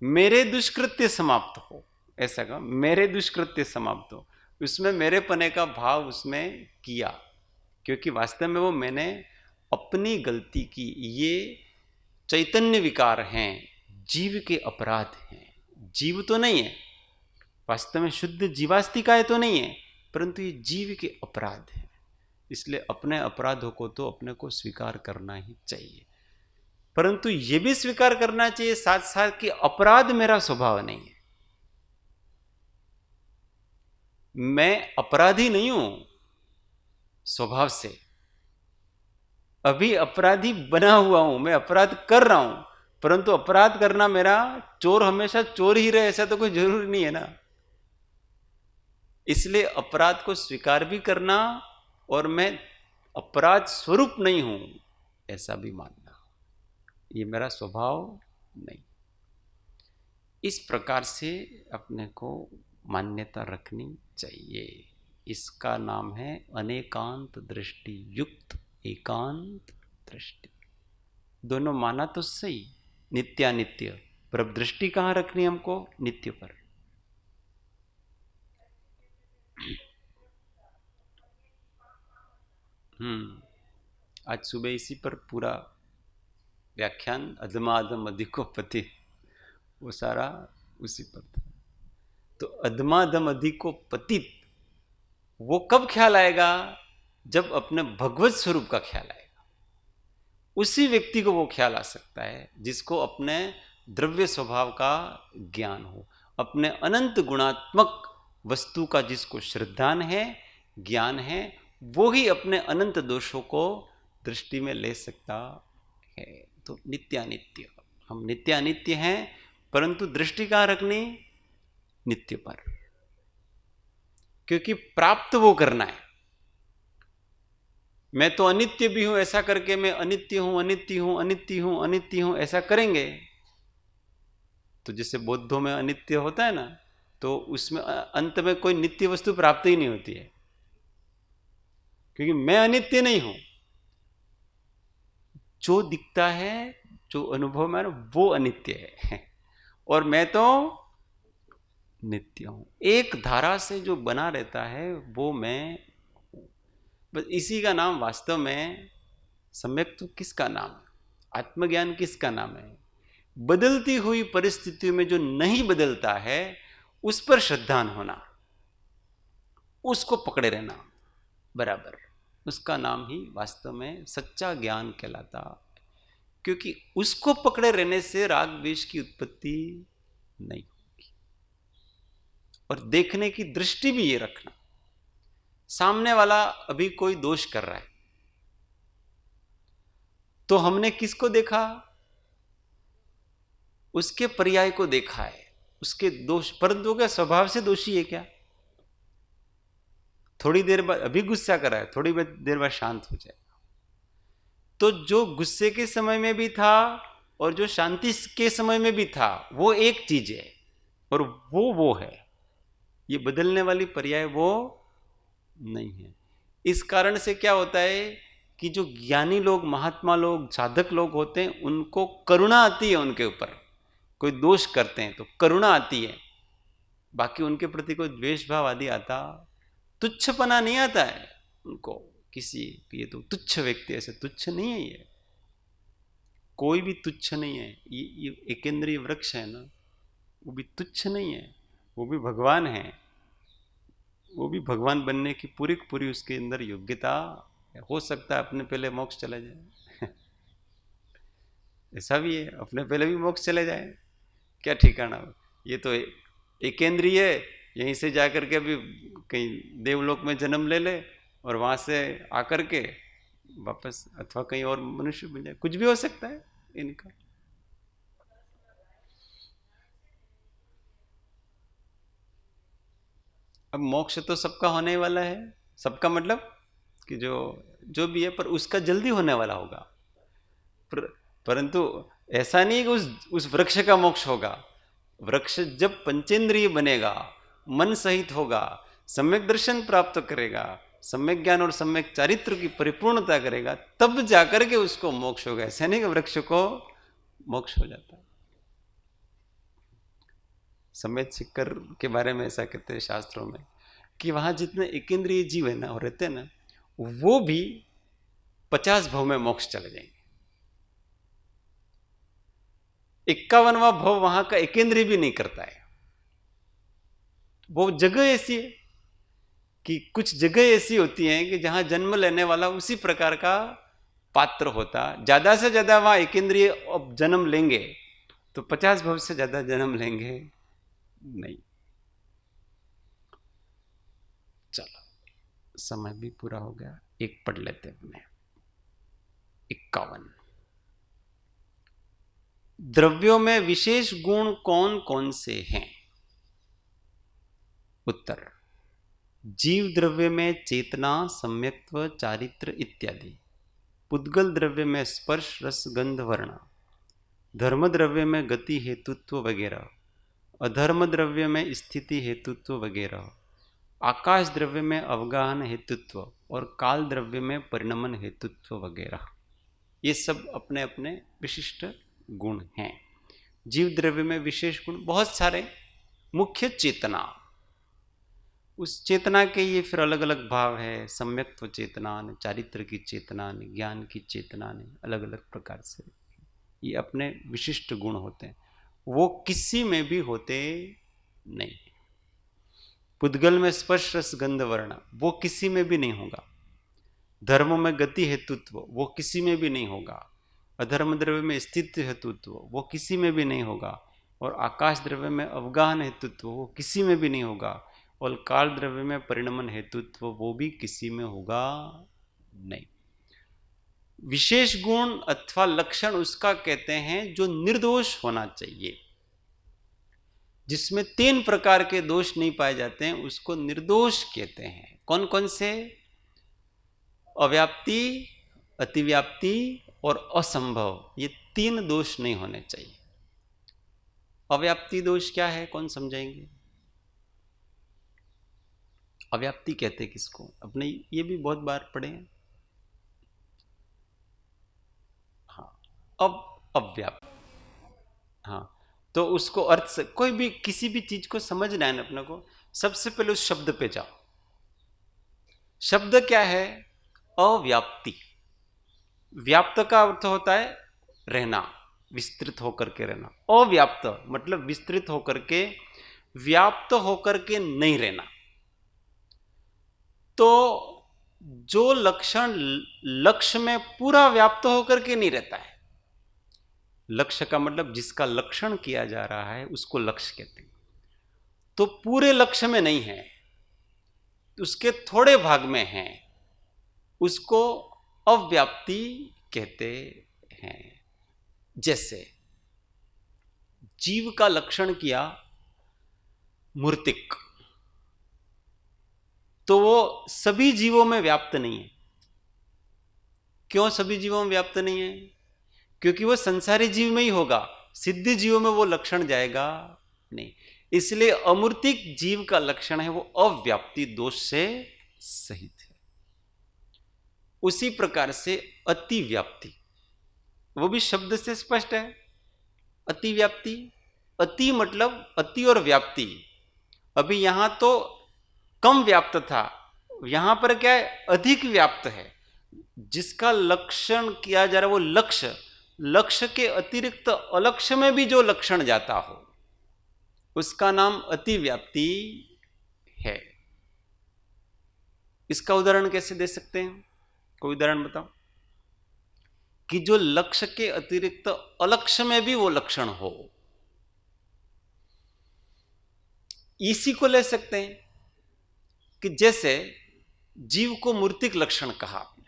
मेरे दुष्कृत्य समाप्त हो, ऐसा कहा, मेरे दुष्कृत्य समाप्त हो। उसमें मेरे पने का भाव उसमें किया, क्योंकि वास्तव में वो मैंने अपनी गलती की। ये चैतन्य विकार हैं, जीव के अपराध हैं, जीव तो नहीं है, वास्तव में शुद्ध जीवास्तिकाय तो नहीं है, परंतु ये जीव के अपराध हैं। इसलिए अपने अपराधों को तो अपने को स्वीकार करना ही चाहिए, परंतु ये भी स्वीकार करना चाहिए साथ साथ कि अपराध मेरा स्वभाव नहीं है, मैं अपराधी नहीं हूं स्वभाव से, अभी अपराधी बना हुआ हूं, मैं अपराध कर रहा हूं, परंतु अपराध करना मेरा, चोर हमेशा चोर ही रहे ऐसा तो कोई जरूरी नहीं है ना। इसलिए अपराध को स्वीकार भी करना और मैं अपराध स्वरूप नहीं हूं ऐसा भी मानना, ये मेरा स्वभाव नहीं। इस प्रकार से अपने को मान्यता रखनी चाहिए। इसका नाम है अनेकांत दृष्टि युक्त एकांत दृष्टि। दोनों माना तो सही, नित्यानित्य, पर अब दृष्टि कहां रखनी हमको? नित्य पर। आज सुबह इसी पर पूरा व्याख्यान अधमाधम अधिको पति, वो सारा उसी पर था। तो अधमाधम अधिको पतित वो कब ख्याल आएगा? जब अपने भगवत स्वरूप का ख्याल आएगा। उसी व्यक्ति को वो ख्याल आ सकता है जिसको अपने द्रव्य स्वभाव का ज्ञान हो, अपने अनंत गुणात्मक वस्तु का जिसको श्रद्धान है, ज्ञान है, वो ही अपने अनंत दोषों को दृष्टि में ले सकता है। तो नित्यानित्य, हम नित्यानित्य हैं, परंतु दृष्टि कहाँ रखनी? नित्य पर, क्योंकि प्राप्त वो करना है। मैं तो अनित्य भी हूं ऐसा करके मैं अनित्य हूं, अनित्य हूं, अनित्य हूं, अनित्य हूं ऐसा करेंगे तो जैसे बौद्धों में अनित्य होता है ना, तो उसमें अंत में कोई नित्य वस्तु प्राप्त ही नहीं होती है, क्योंकि मैं अनित्य नहीं हूं। जो दिखता है, जो अनुभव में वो अनित्य है और मैं तो नित्य हूं। एक धारा से जो बना रहता है वो मैं हूं। बस इसी का नाम वास्तव में सम्यक तो किसका नाम है? आत्मज्ञान किसका नाम है? बदलती हुई परिस्थितियों में जो नहीं बदलता है उस पर श्रद्धान होना, उसको पकड़े रहना बराबर, उसका नाम ही वास्तव में सच्चा ज्ञान कहलाता। क्योंकि उसको पकड़े रहने से राग द्वेष की उत्पत्ति नहीं होगी। और देखने की दृष्टि भी ये रखना, सामने वाला अभी कोई दोष कर रहा है तो हमने किसको देखा? उसके पर्याय को देखा है, उसके दोष, परंतु क्या स्वभाव से दोषी है क्या? थोड़ी देर बाद अभी गुस्सा कर रहा है, थोड़ी देर बाद शांत हो जाएगा। तो जो गुस्से के समय में भी था और जो शांति के समय में भी था वो एक चीज है और वो है। ये बदलने वाली पर्याय वो नहीं है। इस कारण से क्या होता है कि जो ज्ञानी लोग, महात्मा लोग, साधक लोग होते हैं उनको करुणा आती है उनके ऊपर। कोई दोष करते हैं तो करुणा आती है, बाकी उनके प्रति कोई द्वेष भाव आदि आता, तुच्छपना नहीं आता है उनको किसी, ये तो तुच्छ व्यक्ति, ऐसे तुच्छ नहीं है, ये कोई भी तुच्छ नहीं है। ये एकेंद्रीय वृक्ष है ना, वो भी तुच्छ नहीं है, वो भी भगवान है, वो भी भगवान बनने की पूरी पूरी उसके अंदर योग्यता हो सकता है अपने पहले मोक्ष चला जाए ऐसा भी है, अपने पहले भी मोक्ष चले जाए, क्या ठिकाना। ये तो एकेंद्रीय है, यहीं से जाकर के अभी कहीं देवलोक में जन्म ले ले और वहां से आकर के वापस अथवा कहीं और मनुष्य बन जाए, कुछ भी हो सकता है इनका। अब मोक्ष तो सबका होने वाला है, सबका मतलब कि जो भी है, पर उसका जल्दी होने वाला होगा। परंतु ऐसा नहीं कि उस वृक्ष का मोक्ष होगा। वृक्ष जब पंचेंद्रिय बनेगा, मन सहित होगा, सम्यक दर्शन प्राप्त करेगा, सम्यक ज्ञान और सम्यक चारित्र की परिपूर्णता करेगा, तब जाकर के उसको मोक्ष होगा। ऐसा नहीं कि वृक्ष को मोक्ष हो जाता। समेत शिखर के बारे में ऐसा कहते हैं शास्त्रों में कि वहां जितने एकेंद्रीय जीव है ना और रहते हैं ना, वो भी 50 भव में मोक्ष चले जाएंगे। 51वां भव वहां का एकेंद्रीय भी नहीं करता है। वो जगह ऐसी है कि कुछ जगह ऐसी होती हैं कि जहां जन्म लेने वाला उसी प्रकार का पात्र होता, ज्यादा से ज्यादा वहां एकेंद्रीय जन्म लेंगे तो 50 भव से ज्यादा जन्म लेंगे नहीं। चलो समय भी पूरा हो गया, एक पढ़ लेते अपने 51। द्रव्यों में विशेष गुण कौन कौन से हैं? उत्तर, जीव द्रव्य में चेतना, सम्यक्त्व, चारित्र इत्यादि। पुद्गल द्रव्य में स्पर्श, रस, गंध, वर्ण। धर्म द्रव्य में गति, हेतुत्व वगैरह। अधर्म द्रव्य में स्थिति, हेतुत्व वगैरह। आकाश द्रव्य में अवगाहन, हेतुत्व, और काल द्रव्य में परिणमन, हेतुत्व वगैरह। ये सब अपने अपने विशिष्ट गुण हैं। जीव द्रव्य में विशेष गुण बहुत सारे। मुख्य चेतना, उस चेतना के ये फिर अलग अलग भाव है, सम्यक्त्व चेतना ने, चारित्र की चेतना ने, ज्ञान की चेतना ने, अलग अलग प्रकार से ये अपने विशिष्ट गुण होते हैं, वो किसी में भी होते नहीं। पुद्गल में स्पर्श रस गंध वर्ण वो किसी में भी नहीं होगा। धर्म में गति हेतुत्व वो किसी में भी नहीं होगा। अधर्म द्रव्य में स्थिति हेतुत्व वो किसी में भी नहीं होगा। और आकाश द्रव्य में अवगाहन हेतुत्व वो किसी में भी नहीं होगा। और काल द्रव्य में परिणमन हेतुत्व वो भी किसी में होगा नहीं। विशेष गुण अथवा लक्षण उसका कहते हैं जो निर्दोष होना चाहिए, जिसमें 3 प्रकार के दोष नहीं पाए जाते हैं, उसको निर्दोष कहते हैं। कौन कौन से? अव्याप्ति, अतिव्याप्ति और असंभव, ये 3 दोष नहीं होने चाहिए। अव्याप्ति दोष क्या है, कौन समझाएंगे? अव्याप्ति कहते किसको? अपने ये भी बहुत बार पढ़े हैं। हाँ, अब अव्याप्त, हाँ, तो उसको अर्थ से कोई भी किसी भी चीज को समझना है ना अपने को, सबसे पहले उस शब्द पे जाओ। शब्द क्या है? अव्याप्ति। व्याप्त का अर्थ होता है रहना, विस्तृत होकर के रहना। अव्याप्त मतलब विस्तृत होकर के, व्याप्त होकर के नहीं रहना। तो जो लक्षण लक्ष्य में पूरा व्याप्त होकर के नहीं रहता है, लक्ष्य का मतलब जिसका लक्षण किया जा रहा है उसको लक्ष्य कहते हैं। तो पूरे लक्ष्य में नहीं है, उसके थोड़े भाग में है, उसको अव्याप्ति कहते हैं। जैसे जीव का लक्षण किया मूर्तिक, तो वो सभी जीवों में व्याप्त नहीं है। क्यों सभी जीवों में व्याप्त नहीं है? क्योंकि वो संसारी जीव में ही होगा, सिद्धि जीवों में वो लक्षण जाएगा नहीं। इसलिए अमूर्तिक जीव का लक्षण है वो अव्याप्ति दोष से सहित है। उसी प्रकार से अतिव्याप्ति, वो भी शब्द से स्पष्ट है। अतिव्याप्ति, अति मतलब अति और व्याप्ति। अभी यहां तो कम व्याप्त था, यहां पर क्या है? अधिक व्याप्त है। जिसका लक्षण किया जा रहा है वो लक्ष्य, लक्ष्य के अतिरिक्त अलक्ष्य में भी जो लक्षण जाता हो उसका नाम अतिव्याप्ति है। इसका उदाहरण कैसे दे सकते हैं? कोई उदाहरण बताओ कि जो लक्ष्य के अतिरिक्त अलक्ष्य में भी वो लक्षण हो। इसी को ले सकते हैं कि जैसे जीव को मूर्तिक लक्षण कहा आपने,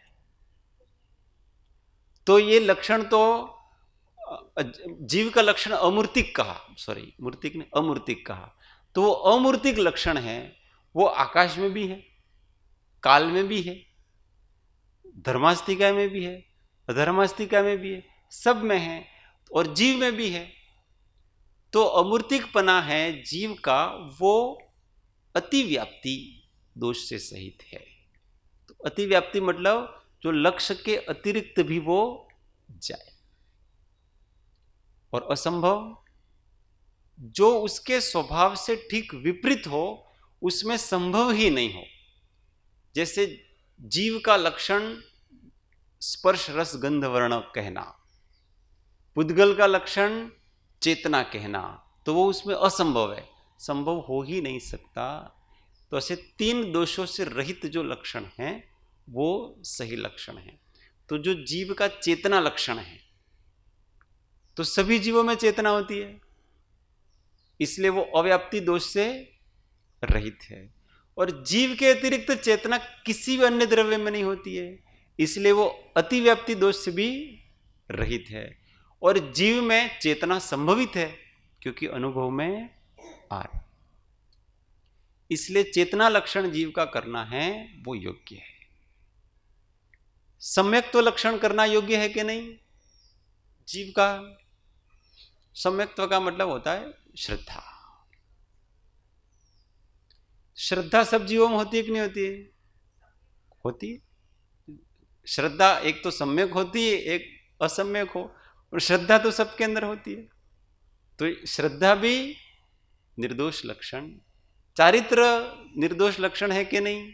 तो ये लक्षण तो जीव का लक्षण अमूर्तिक कहा, सॉरी मूर्तिक ने अमूर्तिक कहा, तो वो अमूर्तिक लक्षण है वो आकाश में भी है, काल में भी है, धर्मास्तिका में भी है, अधर्मास्तिका में भी है, सब में है और जीव में भी है। तो अमूर्तिकपना है जीव का, वो अतिव्याप्ति दोष से सहित है। तो अतिव्याप्ति मतलब जो लक्ष्य के अतिरिक्त भी वो जाए। और असंभव, जो उसके स्वभाव से ठीक विपरीत हो, उसमें संभव ही नहीं हो। जैसे जीव का लक्षण स्पर्श रस गंध वर्ण कहना, पुद्गल का लक्षण चेतना कहना, तो वो उसमें असंभव है, संभव हो ही नहीं सकता। तो ऐसे 3 दोषों से रहित जो लक्षण हैं वो सही लक्षण है। तो जो जीव का चेतना लक्षण है, तो सभी जीवों में चेतना होती है, इसलिए वो अव्याप्ति दोष से रहित है। और जीव के अतिरिक्त चेतना किसी भी अन्य द्रव्य में नहीं होती है, इसलिए वो अतिव्याप्ति दोष से भी रहित है। और जीव में चेतना संभवित है क्योंकि अनुभव में आ रहा, इसलिए चेतना लक्षण जीव का करना है वो योग्य है। सम्यक्त्व लक्षण करना योग्य है कि नहीं? जीव का सम्यक्त्व का मतलब होता है श्रद्धा। श्रद्धा सब जीवों में होती है कि नहीं होती है? होती है। श्रद्धा एक तो सम्यक होती है, एक असम्यक हो, और श्रद्धा तो सबके अंदर होती है। तो श्रद्धा भी निर्दोष लक्षण चारित्र निर्दोष लक्षण है कि नहीं?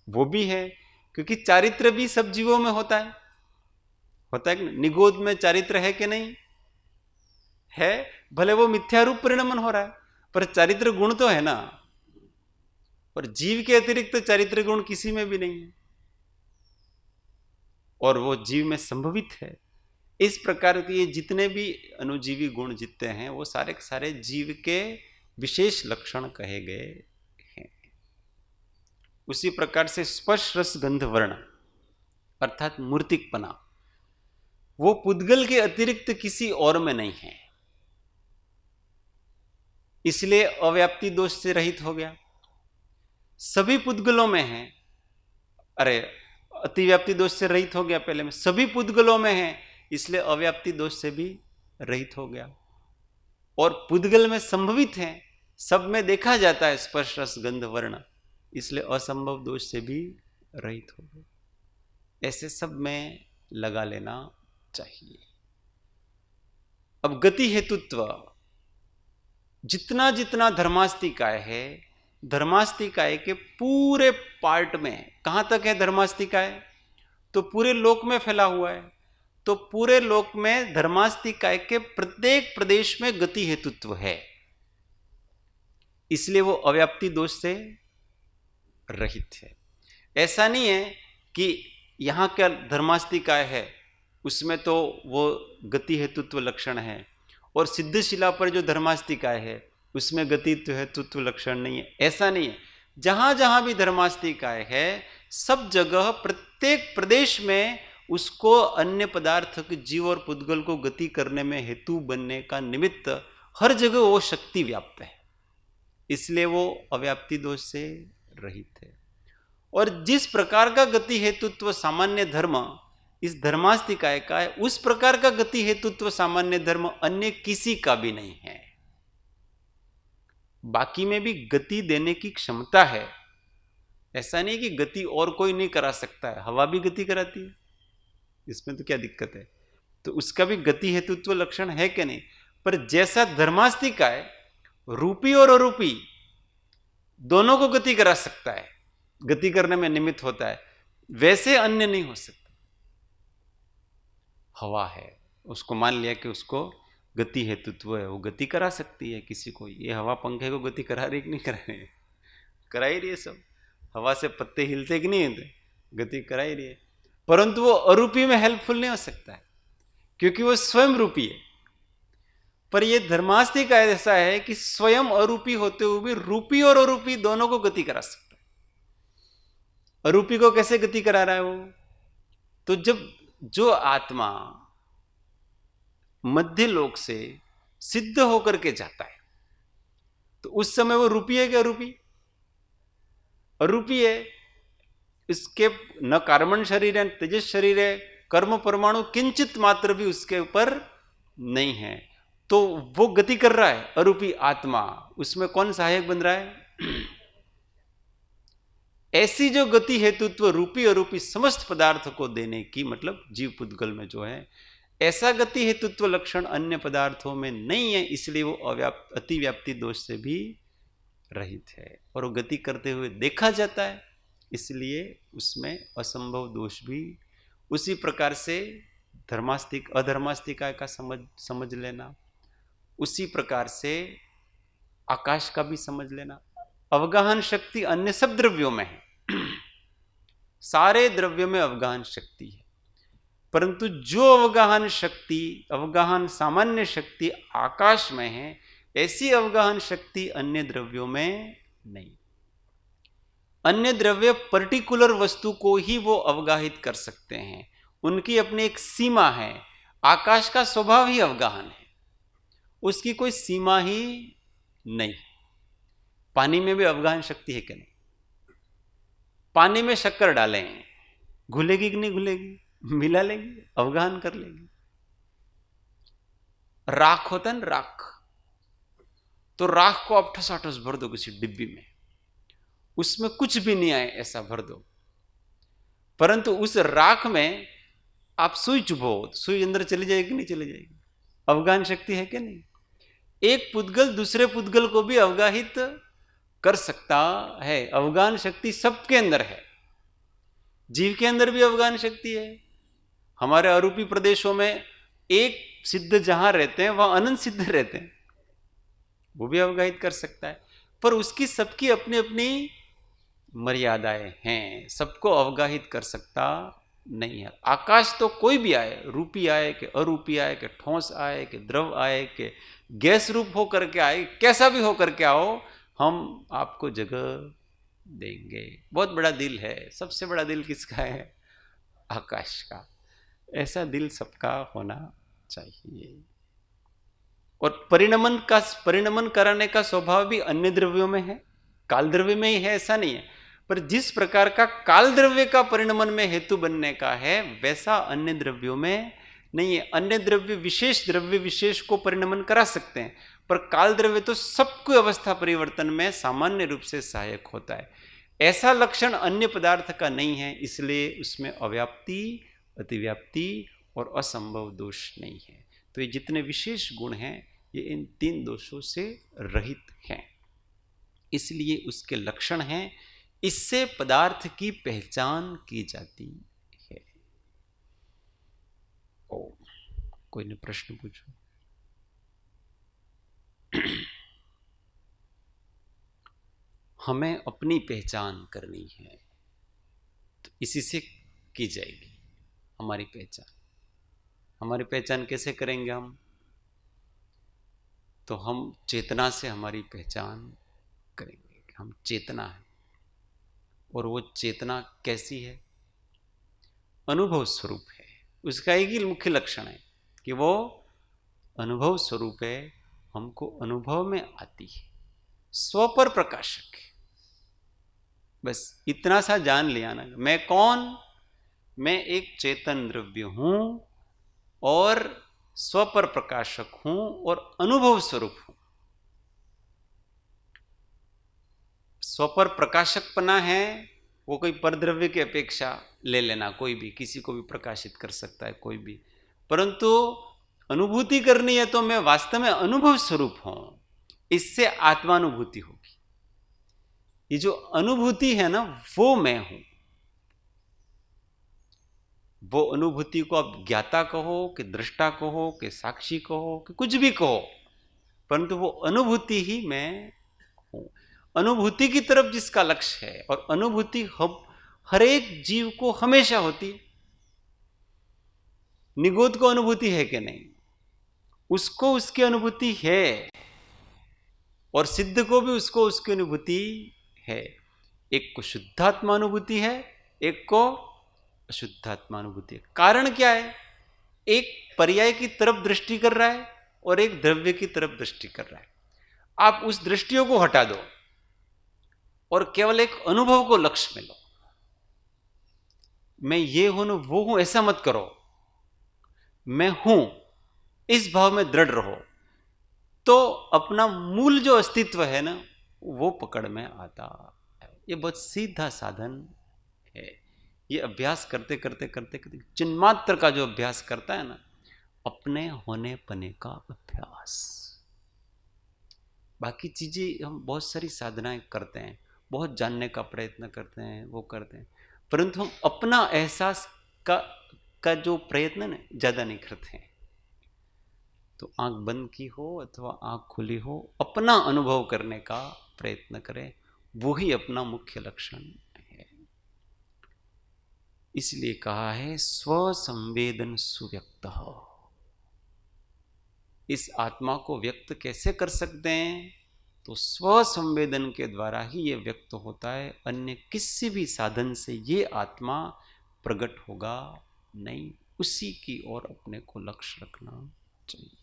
वो भी है, क्योंकि चारित्र भी सब जीवों में होता है कि निगोद में चारित्र है कि नहीं है? भले वो मिथ्या रूप परिणमन हो रहा है, पर चारित्र गुण तो है ना। और जीव के अतिरिक्त चारित्र गुण किसी में भी नहीं है, और वो जीव में संभवित है। इस प्रकार के ये जितने भी अनुजीवी गुण जितने हैं वो सारे के सारे जीव के विशेष लक्षण कहे गए हैं। उसी प्रकार से स्पर्श रस गंध वर्ण अर्थात मूर्तिकपना, वो पुद्गल के अतिरिक्त किसी और में नहीं है, इसलिए अव्याप्ति दोष से रहित हो गया। सभी पुद्गलों में है, अरे अतिव्याप्ति दोष से रहित हो गया पहले में, सभी पुद्गलों में है, इसलिए अव्याप्ति दोष से भी रहित हो गया। और पुद्गल में संभवित है, सब में देखा जाता है स्पर्श रस गंध वर्ण, इसलिए असंभव दोष से भी रहित हो गए। ऐसे सब में लगा लेना चाहिए। अब गति हेतुत्व, जितना जितना धर्मास्तिकाय है, धर्मास्तिकाय के पूरे पार्ट में कहां तक है धर्मास्तिकाय? तो पूरे लोक में फैला हुआ है। तो पूरे लोक में धर्मास्तिकाय के प्रत्येक प्रदेश में गति हेतुत्व है, इसलिए वो अव्याप्ति दोष से रहित है। ऐसा नहीं है कि यहां क्या धर्मास्तिकाय है उसमें तो वो गति हेतुत्व लक्षण है, और सिद्धशिला पर जो धर्मास्तिकाय है उसमें गति हेतुत्व लक्षण नहीं है। ऐसा नहीं है, जहां जहां भी धर्मास्तिकाय है सब जगह प्रत्येक प्रदेश में उसको अन्य पदार्थ के जीव और पुद्गल को गति करने में हेतु बनने का निमित्त हर जगह वो शक्ति व्याप्त है, इसलिए वो अव्याप्ति दोष से रहित है। और जिस प्रकार का गति हेतुत्व सामान्य धर्म इस धर्मास्तिकाय का है, उस प्रकार का गति हेतुत्व सामान्य धर्म अन्य किसी का भी नहीं है। बाकी में भी गति देने की क्षमता है, ऐसा नहीं कि गति और कोई नहीं करा सकता है, हवा भी गति कराती है, इसमें तो क्या दिक्कत है? तो उसका भी गति हेतुत्व लक्षण है कि नहीं? पर जैसा धर्मास्तिकाय रूपी और अरूपी दोनों को गति करा सकता है, गति करने में निमित्त होता है, वैसे अन्य नहीं हो सकता। हवा है, उसको मान लिया कि उसको गति हेतुत्व है, वो गति करा सकती है किसी को। ये हवा पंखे को गति करा रही कि नहीं करा रही? करा ही रही है सब। हवा से पत्ते हिलते कि नहीं हिलते? गति करा ही रही है। परंतु वो अरूपी में हेल्पफुल नहीं हो सकता है, क्योंकि वो स्वयं रूपी है। पर ये धर्मास्तिकाय ऐसा है कि स्वयं अरूपी होते हुए भी रूपी और अरूपी दोनों को गति करा सकता है। अरूपी को कैसे गति करा रहा है वो? तो जब जो आत्मा मध्य लोक से सिद्ध होकर के जाता है तो उस समय वो रूपी है कि अरूपी? अरूपी है। इसके न कार्बन शरीर है, तेजस शरीर है, कर्म परमाणु किंचित मात्र भी उसके ऊपर नहीं है, तो वो गति कर रहा है अरूपी आत्मा। उसमें कौन सहायक बन रहा है? ऐसी जो गति हेतुत्व रूपी अरूपी समस्त पदार्थ को देने की, मतलब जीव पुद्गल में जो है, ऐसा गति हेतुत्व लक्षण अन्य पदार्थों में नहीं है, इसलिए वो अतिव्याप्ति दोष से भी रहित है और वो गति करते हुए देखा जाता है, इसलिए उसमें असंभव दोष भी। उसी प्रकार से अधर्मास्तिकाय का समझ लेना, उसी प्रकार से आकाश का भी समझ लेना। अवगाहन शक्ति अन्य सब द्रव्यों में है, सारे द्रव्यों में अवगाहन शक्ति है, परंतु जो अवगाहन सामान्य शक्ति आकाश में है, ऐसी अवगाहन शक्ति अन्य द्रव्यों में नहीं। अन्य द्रव्य पर्टिकुलर वस्तु को ही वो अवगाहित कर सकते हैं, उनकी अपनी एक सीमा है। आकाश का स्वभाव ही अवगाहन है, उसकी कोई सीमा ही नहीं। पानी में भी अवगाहन शक्ति है कि नहीं? पानी में शक्कर डालें, घुलेगी कि नहीं घुलेगी? मिला लेगी, अवगाहन कर लेगी। राख होता है ना, राख, तो राख को आप ठसाठस भर दो किसी डिब्बी में, उसमें कुछ भी नहीं आए ऐसा भर दो, परंतु उस राख में आप सुई चुभो, सुई अंदर चली जाएगी कि नहीं चली जाएगी? अवगाहन शक्ति है कि नहीं? एक पुद्गल दूसरे पुद्गल को भी अवगाहित कर सकता है। अवगाहन शक्ति सबके अंदर है, जीव के अंदर भी अवगाहन शक्ति है। हमारे अरूपी प्रदेशों में एक सिद्ध जहां रहते हैं वहां अनंत सिद्ध रहते हैं, वो भी अवगाहित कर सकता है, पर उसकी सबकी अपनी अपनी मर्यादाएं हैं, सबको अवगाहित कर सकता नहीं है। आकाश तो कोई भी आए, रूपी आए कि अरूपी आए कि ठोस आए कि द्रव आए कि गैस रूप हो करके आए, कैसा भी हो करके आओ, हम आपको जगह देंगे। बहुत बड़ा दिल है, सबसे बड़ा दिल किसका है? आकाश का। ऐसा दिल सबका होना चाहिए। और परिणमन कराने का स्वभाव भी अन्य द्रव्यों में है, काल द्रव्य में ही है ऐसा नहीं है, पर जिस प्रकार का काल द्रव्य का परिणमन में हेतु बनने का है वैसा अन्य द्रव्यों में नहीं है। अन्य द्रव्य विशेष को परिणमन करा सकते हैं, पर काल द्रव्य तो सबको अवस्था परिवर्तन में सामान्य रूप से सहायक होता है। ऐसा लक्षण अन्य पदार्थ का नहीं है, इसलिए उसमें अव्याप्ति, अतिव्याप्ति और असंभव दोष नहीं है। तो ये जितने विशेष गुण हैं ये इन 3 दोषों से रहित हैं, इसलिए उसके लक्षण हैं। इससे पदार्थ की पहचान की जाती है। कोई ने प्रश्न पूछो। हमें अपनी पहचान करनी है, तो इसी से की जाएगी हमारी पहचान। हमारी पहचान कैसे करेंगे हम? तो हम चेतना से हमारी पहचान करेंगे कि हम चेतना है। और वो चेतना कैसी है? अनुभव स्वरूप है। उसका एक ही मुख्य लक्षण है कि वो अनुभव स्वरूप है, हमको अनुभव में आती है, स्व पर प्रकाशक है। बस इतना सा जान लिया ना, मैं कौन? मैं एक चेतन द्रव्य हूं और स्व पर प्रकाशक हूं और अनुभव स्वरूप हूं। स्व पर प्रकाशकपना है वो कोई परद्रव्य की अपेक्षा ले लेना, कोई भी किसी को भी प्रकाशित कर सकता है, कोई भी। परंतु अनुभूति करनी है तो मैं वास्तव में अनुभव स्वरूप हूं, इससे आत्मानुभूति होगी। ये जो अनुभूति है ना, वो मैं हूं। वो अनुभूति को आप ज्ञाता कहो कि दृष्टा कहो कि साक्षी कहो कि कुछ भी कहो, परंतु वो अनुभूति ही मैं हूं। अनुभूति की तरफ जिसका लक्ष्य है, और अनुभूति हर एक जीव को हमेशा होती है। निगोद को अनुभूति है कि नहीं? उसको उसकी अनुभूति है, और सिद्ध को भी उसको उसकी अनुभूति है। एक को शुद्धात्मा अनुभूति है, एक को अशुद्धात्मा अनुभूति है। कारण क्या है? एक पर्याय की तरफ दृष्टि कर रहा है और एक द्रव्य की तरफ दृष्टि कर रहा है। आप उस दृष्टियों को हटा दो और केवल एक अनुभव को लक्ष्य में लो। मैं ये हूं ना वो हूं ऐसा मत करो, मैं हूं इस भाव में दृढ़ रहो, तो अपना मूल जो अस्तित्व है ना वो पकड़ में आता है। ये बहुत सीधा साधन है। ये अभ्यास करते करते करते करते चिन्मात्र का जो अभ्यास करता है ना, अपने होने पने का अभ्यास। बाकी चीजें हम बहुत सारी साधनाएं करते हैं, बहुत जानने का प्रयत्न करते हैं, वो करते हैं, परंतु हम अपना एहसास का जो प्रयत्न है ना ज्यादा नहीं करते हैं। तो आंख बंद की हो अथवा आंख खुली हो, अपना अनुभव करने का प्रयत्न करें, वो ही अपना मुख्य लक्षण है। इसलिए कहा है स्व संवेदन सुव्यक्त। इस आत्मा को व्यक्त कैसे कर सकते हैं? तो स्व संवेदन के द्वारा ही ये व्यक्त होता है। अन्य किसी भी साधन से ये आत्मा प्रकट होगा नहीं। उसी की ओर अपने को लक्ष्य रखना चाहिए।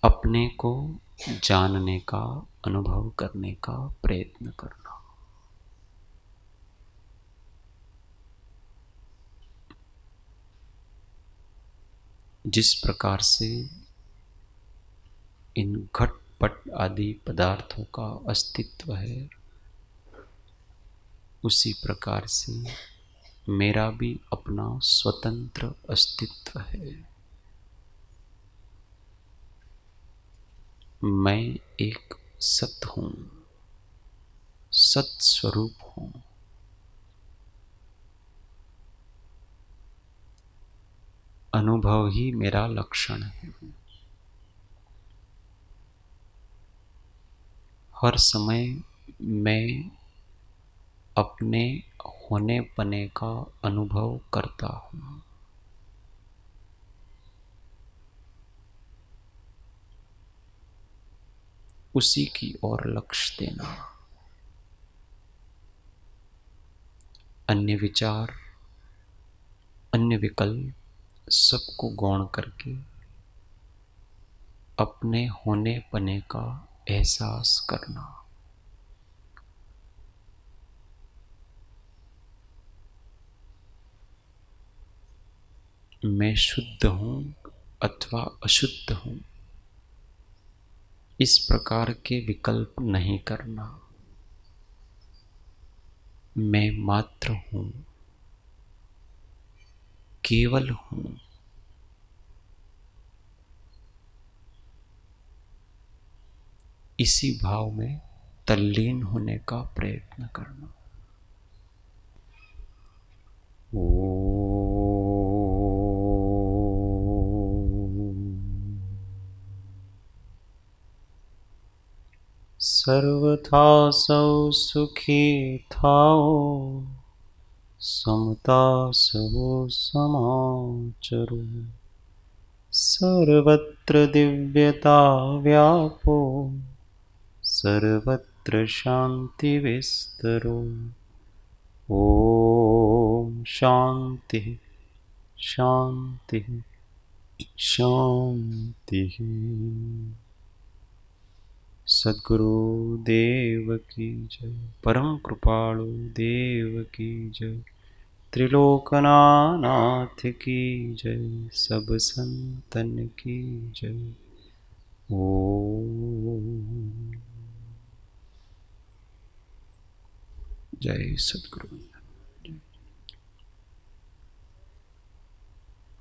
अपने को जानने का, अनुभव करने का प्रयत्न करना। जिस प्रकार से इन घट-पट आदि पदार्थों का अस्तित्व है, उसी प्रकार से मेरा भी अपना स्वतंत्र अस्तित्व है। मैं एक सत हूं, सत स्वरूप हूं। अनुभव ही मेरा लक्षण है। हर समय मैं अपने होने पने का अनुभव करता हूं। उसी की ओर लक्ष्य देना। अन्य विचार, अन्य विकल्प सबको गौण करके अपने होने पने का एहसास करना। मैं शुद्ध हूं अथवा अशुद्ध हूं, इस प्रकार के विकल्प नहीं करना। मैं मात्र हूं, केवल हूं। इसी भाव में तल्लीन होने का प्रयत्न करना। सर्वथा सौ सुखी थाओ, समता सहो समाचरो। सर्वत्र दिव्यता व्यापो, सर्वत्र शांति विस्तरो। ओम शांति शांति शांति। सद्गुरु देव की जय, परम कृपालु देव की जय, त्रिलोकनाथ की जय, सब संतन की जय। ओम जय सद्गुरु।